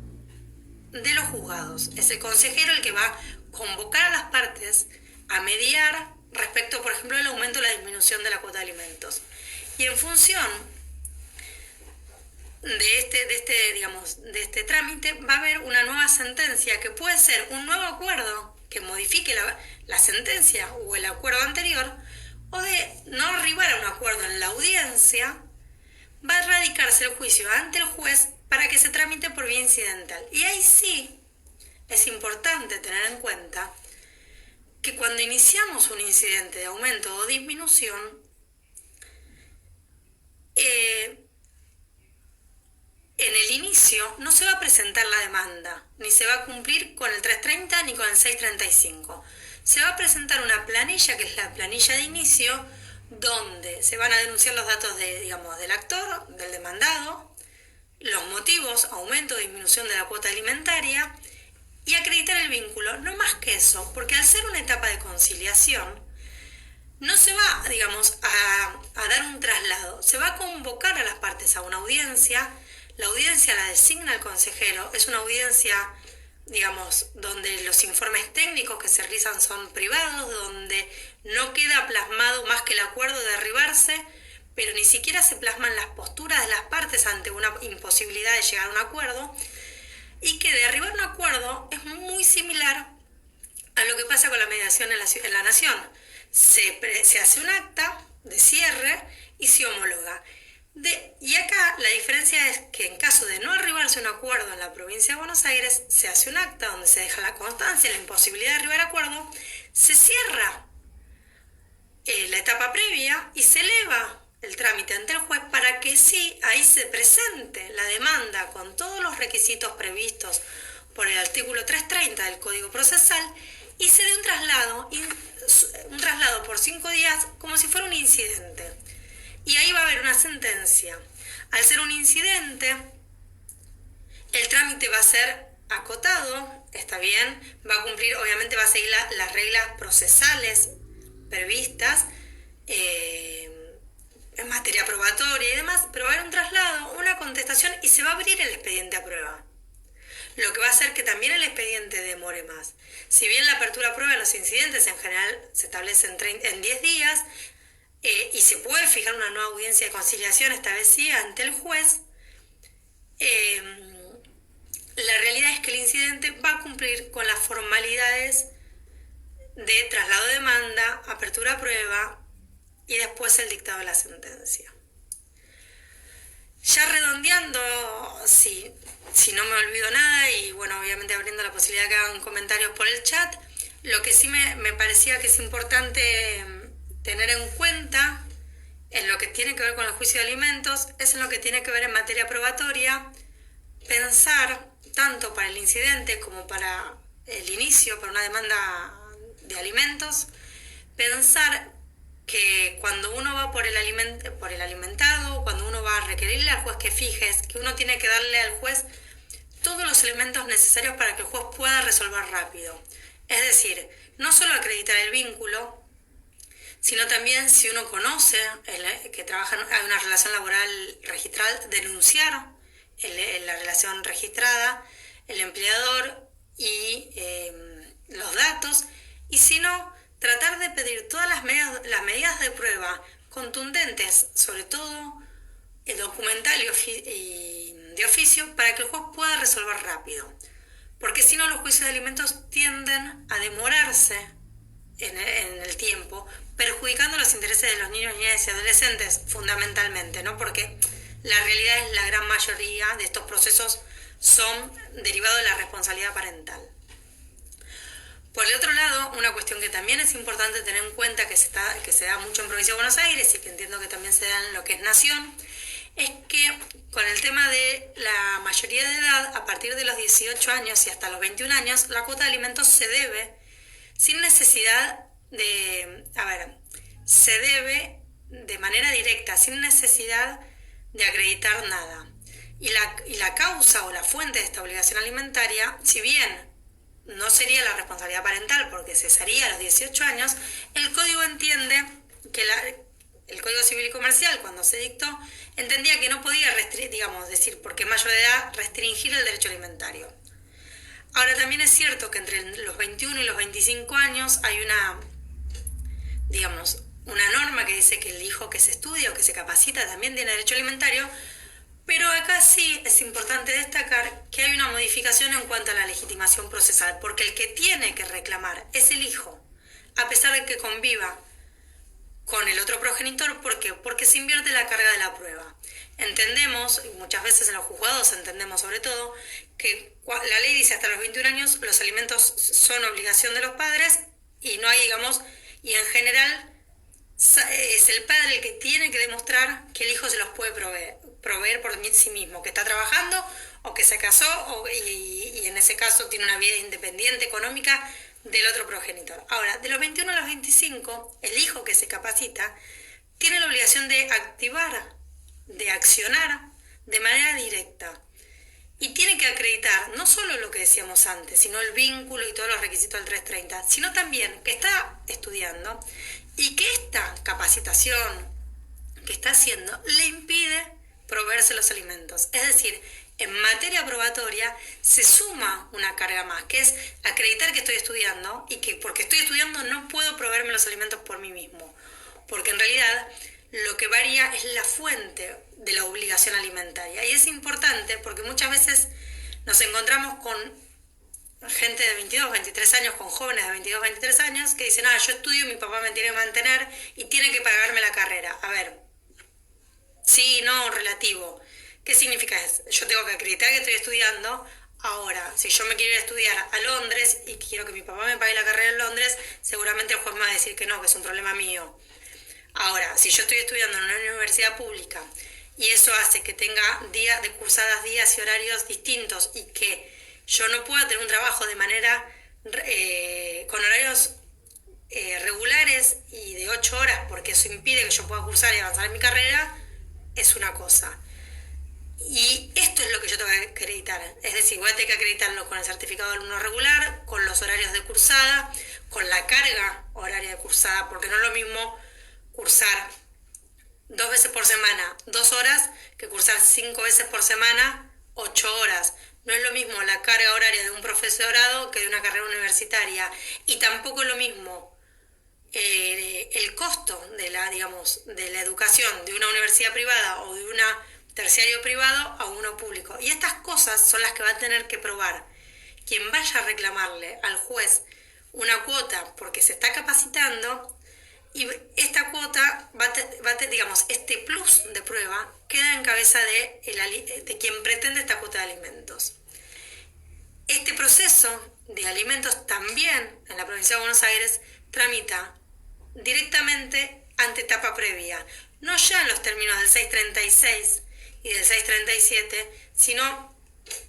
de los juzgados. Es el consejero el que va a convocar a las partes a mediar respecto, por ejemplo, del aumento o la disminución de la cuota de alimentos. Y en función de este trámite va a haber una nueva sentencia, que puede ser un nuevo acuerdo que modifique la sentencia o el acuerdo anterior, o de no arribar a un acuerdo en la audiencia, va a radicarse el juicio ante el juez para que se tramite por vía incidental. Y ahí sí es importante tener en cuenta que cuando iniciamos un incidente de aumento o disminución, en el inicio no se va a presentar la demanda, ni se va a cumplir con el 330 ni con el 635. Se va a presentar una planilla, que es la planilla de inicio, donde se van a denunciar los datos del actor, del demandado, los motivos, aumento o disminución de la cuota alimentaria, y acreditar el vínculo. No más que eso, porque al ser una etapa de conciliación, no se va, a dar un traslado. Se va a convocar a las partes a una audiencia. La audiencia la designa el consejero. Es una audiencia, donde los informes técnicos que se realizan son privados, donde no queda plasmado más que el acuerdo de derribarse, pero ni siquiera se plasman las posturas de las partes ante una imposibilidad de llegar a un acuerdo, y que derribar un acuerdo es muy similar a lo que pasa con la mediación en la nación. Se hace un acta de cierre y se homologa. Y acá la diferencia es que en caso de no arribarse a un acuerdo en la Provincia de Buenos Aires, se hace un acta donde se deja la constancia, la imposibilidad de arribar a acuerdo, se cierra la etapa previa y se eleva el trámite ante el juez para que sí, ahí se presente la demanda con todos los requisitos previstos por el artículo 330 del Código Procesal, y se dé un traslado por 5 días como si fuera un incidente. Y ahí va a haber una sentencia. Al ser un incidente, el trámite va a ser acotado, está bien, va a cumplir, obviamente va a seguir las reglas procesales previstas en materia probatoria y demás, pero va a haber un traslado, una contestación, y se va a abrir el expediente a prueba. Lo que va a hacer que también el expediente demore más. Si bien la apertura a prueba en los incidentes en general se establece en 10 días, y se puede fijar una nueva audiencia de conciliación, esta vez sí, ante el juez, la realidad es que el incidente va a cumplir con las formalidades de traslado de demanda, apertura a prueba y después el dictado de la sentencia. Ya redondeando, si no me olvido nada, y bueno, obviamente abriendo la posibilidad de que hagan comentarios por el chat, lo que sí me parecía que es importante tener en cuenta en lo que tiene que ver con el juicio de alimentos es en lo que tiene que ver en materia probatoria, pensar tanto para el incidente como para el inicio, para una demanda de alimentos, pensar que cuando uno va por el alimentado, cuando uno va a requerirle al juez que fijes, que uno tiene que darle al juez todos los elementos necesarios para que el juez pueda resolver rápido. Es decir, no solo acreditar el vínculo, sino también, si uno conoce que hay una relación laboral registrada, denunciar la relación registrada, el empleador y los datos, y si no, tratar de pedir todas las medidas de prueba contundentes, sobre todo el documental y de oficio, para que el juez pueda resolver rápido. porque si no los juicios de alimentos tienden a demorarse en el tiempo, perjudicando los intereses de los niños, niñas y adolescentes fundamentalmente, ¿no? Porque la realidad es la gran mayoría de estos procesos son derivados de la responsabilidad parental. Por el otro lado, una cuestión que también es importante tener en cuenta, que se da mucho en Provincia de Buenos Aires y que entiendo que también se da en lo que es Nación, es que con el tema de la mayoría de edad, a partir de los 18 años y hasta los 21 años, la cuota de alimentos se debe sin necesidad se debe de manera directa, sin necesidad de acreditar nada. Y la causa o la fuente de esta obligación alimentaria, si bien no sería la responsabilidad parental porque cesaría a los 18 años, el Código entiende que el Código Civil y Comercial, cuando se dictó, entendía que no podía decir, porque es mayor de edad, restringir el derecho alimentario. Ahora, también es cierto que entre los 21 y los 25 años hay una norma que dice que el hijo que se estudia o que se capacita también tiene derecho alimentario, pero acá sí es importante destacar que hay una modificación en cuanto a la legitimación procesal, porque el que tiene que reclamar es el hijo, a pesar de que conviva con el otro progenitor. ¿Por qué? Porque se invierte la carga de la prueba. Entendemos, y muchas veces en los juzgados entendemos sobre todo, que la ley dice hasta los 21 años los alimentos son obligación de los padres y no hay, y en general es el padre el que tiene que demostrar que el hijo se los puede proveer por sí mismo, que está trabajando o que se casó y en ese caso tiene una vida independiente económica del otro progenitor. Ahora, de los 21 a los 25, el hijo que se capacita tiene la obligación de activar, de accionar de manera directa. Y tiene que acreditar no solo lo que decíamos antes, sino el vínculo y todos los requisitos del 330, sino también que está estudiando y que esta capacitación que está haciendo le impide proveerse los alimentos. Es decir, en materia probatoria se suma una carga más, que es acreditar que estoy estudiando y que porque estoy estudiando no puedo proveerme los alimentos por mí mismo. Porque en realidad lo que varía es la fuente de la obligación alimentaria. Y es importante porque muchas veces nos encontramos con gente de 22, 23 años, con jóvenes de 22, 23 años, que dicen, yo estudio, mi papá me tiene que mantener y tiene que pagarme la carrera. A ver, sí, no, relativo. ¿Qué significa eso? Yo tengo que acreditar que estoy estudiando. Ahora, si yo me quiero ir a estudiar a Londres y quiero que mi papá me pague la carrera en Londres, seguramente el juez me va a decir que no, que es un problema mío. Ahora, si yo estoy estudiando en una universidad pública y eso hace que tenga días de cursadas, días y horarios distintos y que yo no pueda tener un trabajo de manera con horarios regulares y de 8 horas porque eso impide que yo pueda cursar y avanzar en mi carrera, es una cosa. Y esto es lo que yo tengo que acreditar. Es decir, voy a tener que acreditarlo con el certificado de alumno regular, con los horarios de cursada, con la carga horaria de cursada, porque no es lo mismo cursar 2 veces por semana 2 horas que cursar 5 veces por semana 8 horas. No es lo mismo la carga horaria de un profesorado que de una carrera universitaria. Y tampoco es lo mismo el costo de la educación de una universidad privada o de una terciario privado a uno público. Y estas cosas son las que va a tener que probar quien vaya a reclamarle al juez una cuota porque se está capacitando, y esta cuota este plus de prueba queda en cabeza de quien pretende esta cuota de alimentos. Este proceso de alimentos también en la provincia de Buenos Aires tramita directamente ante etapa previa, no ya en los términos del 636 y del 637, sino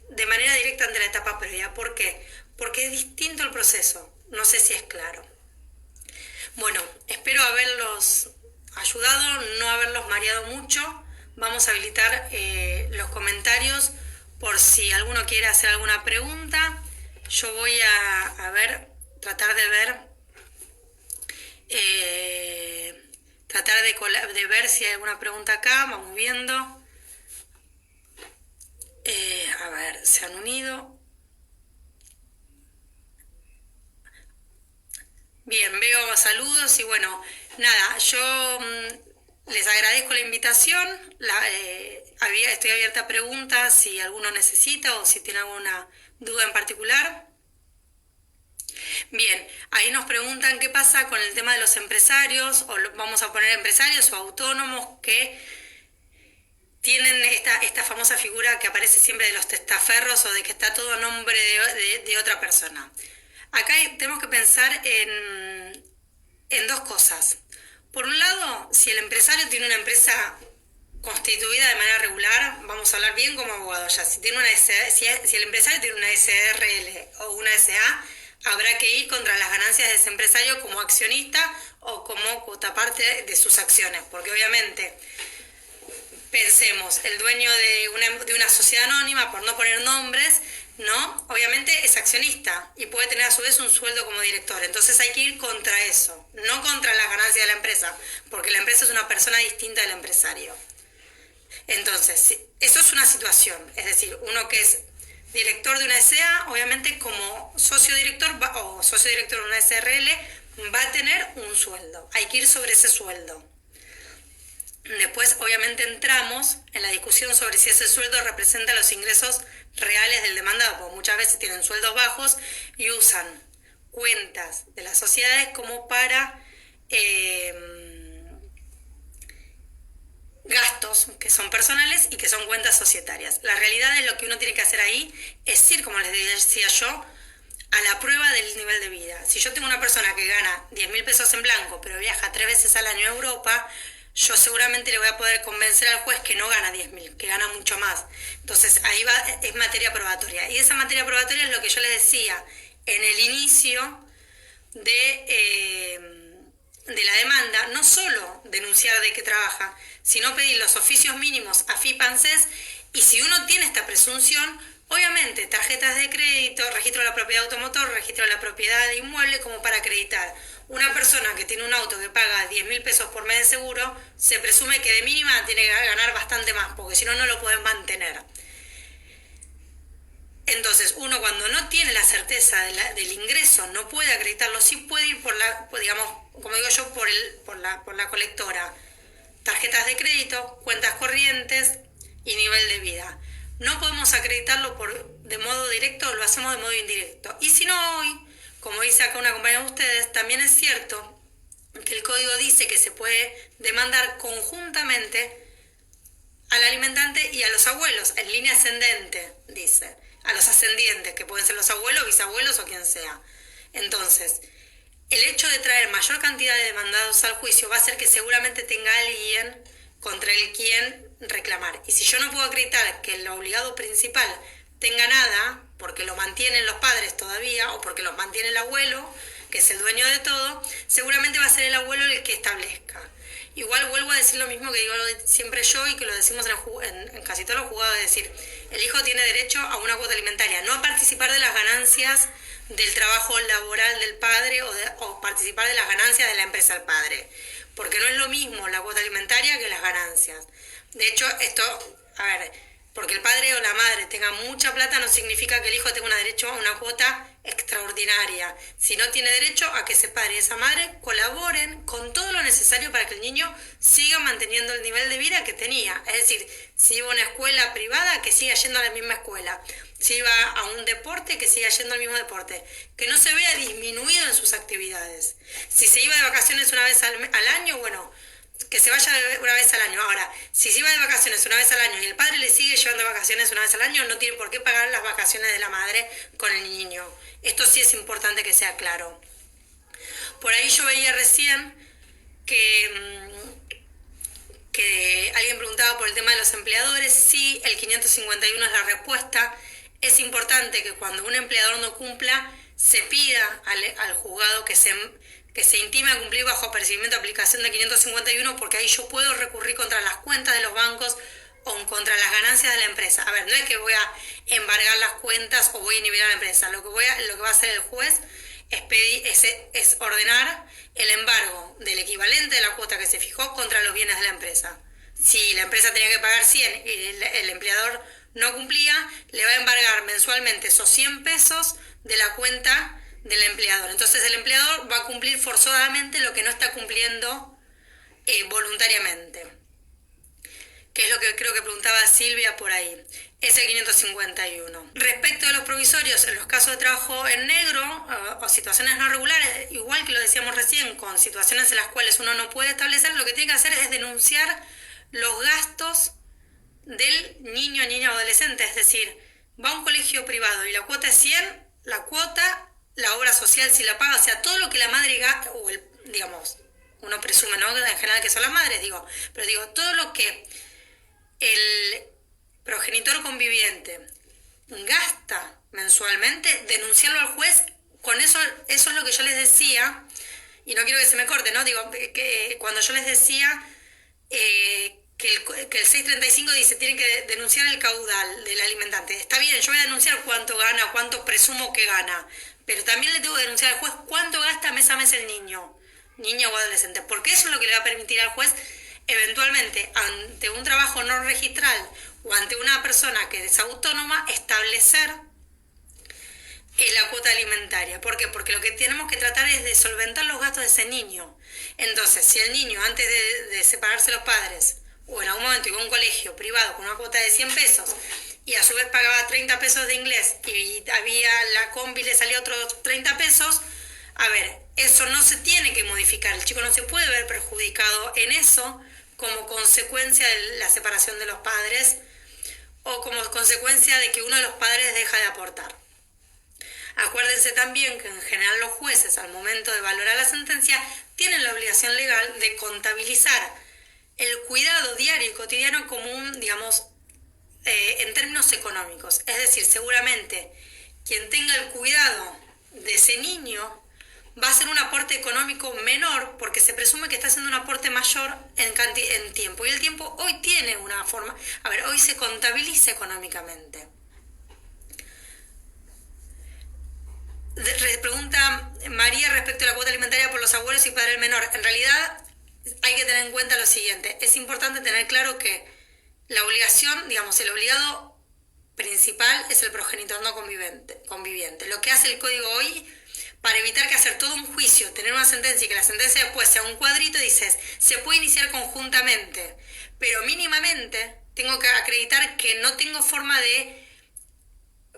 de manera directa ante la etapa previa. ¿Por qué? Porque es distinto el proceso. No sé si es claro. Bueno, espero haberlos ayudado, no haberlos mareado mucho. Vamos a habilitar los comentarios por si alguno quiere hacer alguna pregunta. Yo voy a tratar de ver si hay alguna pregunta acá. Vamos viendo. Se han unido. Bien, veo saludos y bueno, nada, yo Les agradezco la invitación, estoy abierta a preguntas si alguno necesita o si tiene alguna duda en particular. Bien, ahí nos preguntan qué pasa con el tema de los empresarios, vamos a poner empresarios o autónomos que tienen esta famosa figura que aparece siempre de los testaferros o de que está todo a nombre de otra persona. Acá tenemos que pensar en dos cosas. Por un lado, si el empresario tiene una empresa constituida de manera regular, vamos a hablar bien como abogado ya, si el empresario tiene una SRL o una SA, habrá que ir contra las ganancias de ese empresario como accionista o como cuotaparte de sus acciones, porque obviamente, pensemos, el dueño de una sociedad anónima, por no poner nombres, ¿no? Obviamente es accionista y puede tener a su vez un sueldo como director. Entonces hay que ir contra eso, no contra las ganancias de la empresa, porque la empresa es una persona distinta del empresario. Entonces, eso es una situación, es decir, uno que es director de una SA, obviamente como socio director o socio director de una SRL va a tener un sueldo, hay que ir sobre ese sueldo. Después, obviamente, entramos en la discusión sobre si ese sueldo representa los ingresos reales del demandado, porque muchas veces tienen sueldos bajos y usan cuentas de las sociedades como para gastos que son personales y que son cuentas societarias. La realidad es lo que uno tiene que hacer ahí es ir, como les decía yo, a la prueba del nivel de vida. Si yo tengo una persona que gana 10.000 pesos en blanco, pero viaja 3 veces al año a Europa, yo seguramente le voy a poder convencer al juez que no gana 10.000, que gana mucho más. Entonces ahí es materia probatoria. Y esa materia probatoria es lo que yo les decía en el inicio de la demanda, no solo denunciar de qué trabaja, sino pedir los oficios mínimos a FIP ANSES, y si uno tiene esta presunción, obviamente tarjetas de crédito, registro de la propiedad automotor, registro de la propiedad de inmueble, como para acreditar. Una persona que tiene un auto que paga 10.000 pesos por mes de seguro, se presume que de mínima tiene que ganar bastante más, porque si no, no lo pueden mantener. Entonces, uno cuando no tiene la certeza del ingreso, no puede acreditarlo, sí puede ir como digo yo, por la colectora. Tarjetas de crédito, cuentas corrientes y nivel de vida. No podemos acreditarlo de modo directo, lo hacemos de modo indirecto. Y si no hoy, como dice acá una compañera de ustedes, también es cierto que el código dice que se puede demandar conjuntamente al alimentante y a los abuelos, en línea ascendente, dice, a los ascendientes, que pueden ser los abuelos, bisabuelos o quien sea. Entonces, el hecho de traer mayor cantidad de demandados al juicio va a hacer que seguramente tenga alguien contra el quien reclamar. Y si yo no puedo acreditar que el obligado principal tenga nada, porque lo mantienen los padres todavía, o porque los mantiene el abuelo, que es el dueño de todo, seguramente va a ser el abuelo el que establezca. Igual vuelvo a decir lo mismo que digo siempre yo y que lo decimos en casi todos los juzgados, es decir, el hijo tiene derecho a una cuota alimentaria, no a participar de las ganancias del trabajo laboral del padre o participar de las ganancias de la empresa del padre, porque no es lo mismo la cuota alimentaria que las ganancias. De hecho, porque el padre o la madre tenga mucha plata no significa que el hijo tenga un derecho a una cuota extraordinaria, sino tiene derecho a que ese padre y esa madre colaboren con todo lo necesario para que el niño siga manteniendo el nivel de vida que tenía. Es decir, si iba a una escuela privada, que siga yendo a la misma escuela. Si iba a un deporte, que siga yendo al mismo deporte. Que no se vea disminuido en sus actividades. Si se iba de vacaciones una vez al año, bueno, que se vaya una vez al año. Ahora, si se iba de vacaciones una vez al año y el padre le sigue llevando vacaciones una vez al año, no tiene por qué pagar las vacaciones de la madre con el niño. Esto sí es importante que sea claro. Por ahí yo veía recién que alguien preguntaba por el tema de los empleadores. Sí, el 551 es la respuesta. Es importante que cuando un empleador no cumpla, se pida al juzgado que se intime a cumplir bajo apercibimiento de aplicación de 551, porque ahí yo puedo recurrir contra las cuentas de los bancos o contra las ganancias de la empresa. A ver, no es que voy a embargar las cuentas o voy a inhibir a la empresa. Lo que va a hacer el juez es ordenar el embargo del equivalente de la cuota que se fijó contra los bienes de la empresa. Si la empresa tenía que pagar 100 y el empleador no cumplía, le va a embargar mensualmente esos 100 pesos de la cuenta del empleador. Entonces el empleador va a cumplir forzadamente lo que no está cumpliendo voluntariamente, que es lo que creo que preguntaba Silvia por ahí. Es el 551. Respecto de los provisorios, en los casos de trabajo en negro o situaciones no regulares, igual que lo decíamos recién, con situaciones en las cuales uno no puede establecer, lo que tiene que hacer es denunciar los gastos del niño, niña o adolescente. Es decir, va a un colegio privado y la cuota es 100, la cuota, la obra social si la paga, o sea, todo lo que la madre gasta, o digamos, uno presume, ¿no?, en general que son las madres, pero digo, todo lo que el progenitor conviviente gasta mensualmente, denunciarlo al juez. Con eso es lo que yo les decía, y no quiero que se me corte, ¿no? Digo, que cuando yo les decía que el 635 dice tienen que denunciar el caudal del alimentante. Está bien, yo voy a denunciar cuánto gana, cuánto presumo que gana, pero también le tengo que denunciar al juez cuánto gasta mes a mes el niño, niña o adolescente, porque eso es lo que le va a permitir al juez eventualmente, ante un trabajo no registral o ante una persona que es autónoma, establecer la cuota alimentaria. ¿Por qué? Porque lo que tenemos que tratar es de solventar los gastos de ese niño. Entonces, si el niño, antes de separarse los padres, o en algún momento iba a un colegio privado con una cuota de 100 pesos, y a su vez pagaba 30 pesos de inglés, y había la combi, le salía otros 30 pesos, a ver, eso no se tiene que modificar. El chico no se puede ver perjudicado en eso como consecuencia de la separación de los padres o como consecuencia de que uno de los padres deja de aportar. Acuérdense también que en general los jueces, al momento de valorar la sentencia, tienen la obligación legal de contabilizar el cuidado diario y cotidiano como en términos económicos. Es decir, seguramente quien tenga el cuidado de ese niño va a hacer un aporte económico menor porque se presume que está haciendo un aporte mayor en tiempo. Y el tiempo hoy tiene una forma, hoy se contabiliza económicamente. Pregunta María respecto a la cuota alimentaria por los abuelos y padre del menor. En realidad hay que tener en cuenta lo siguiente. Es importante tener claro que la obligación, el obligado principal es el progenitor no conviviente. Lo que hace el código hoy, para evitar que hacer todo un juicio, tener una sentencia y que la sentencia después sea un cuadrito, dices, se puede iniciar conjuntamente, pero mínimamente tengo que acreditar que no tengo forma de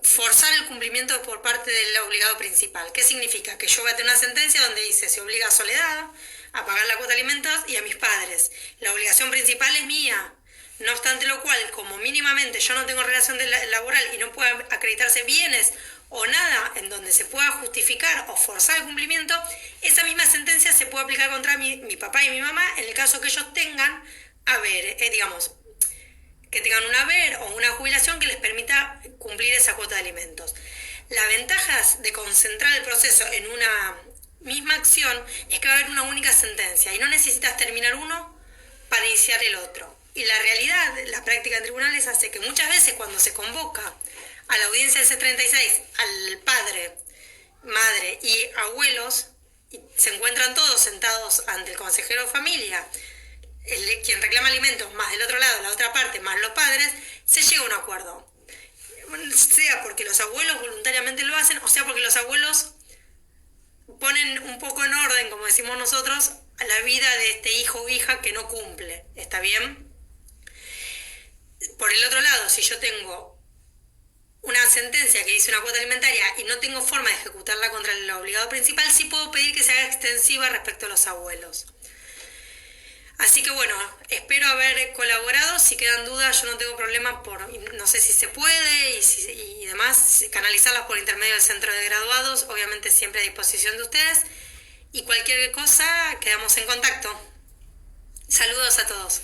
forzar el cumplimiento por parte del obligado principal. ¿Qué significa? Que yo voy a tener una sentencia donde dice, se obliga a Soledad a pagar la cuota de alimentos y a mis padres. La obligación principal es mía. No obstante lo cual, como mínimamente yo no tengo relación laboral y no puedo acreditarse bienes o nada en donde se pueda justificar o forzar el cumplimiento, esa misma sentencia se puede aplicar contra mi papá y mi mamá en el caso que ellos tengan que tengan un haber o una jubilación que les permita cumplir esa cuota de alimentos. La ventaja de concentrar el proceso en una misma acción es que va a haber una única sentencia y no necesitas terminar uno para iniciar el otro. Y la realidad, la práctica en tribunales hace que muchas veces cuando se convoca a la audiencia del C36 al padre, madre y abuelos, y se encuentran todos sentados ante el consejero de familia, quien reclama alimentos, más del otro lado, la otra parte, más los padres, se llega a un acuerdo. Sea porque los abuelos voluntariamente lo hacen, o sea porque los abuelos ponen un poco en orden, como decimos nosotros, a la vida de este hijo o hija que no cumple. ¿Está bien? Por el otro lado, si yo tengo una sentencia que dice una cuota alimentaria y no tengo forma de ejecutarla contra el obligado principal, sí puedo pedir que se haga extensiva respecto a los abuelos. Así que bueno, espero haber colaborado. Si quedan dudas, yo no tengo problema no sé si se puede y demás, canalizarlas por intermedio del centro de graduados, obviamente siempre a disposición de ustedes. Y cualquier cosa, quedamos en contacto. Saludos a todos.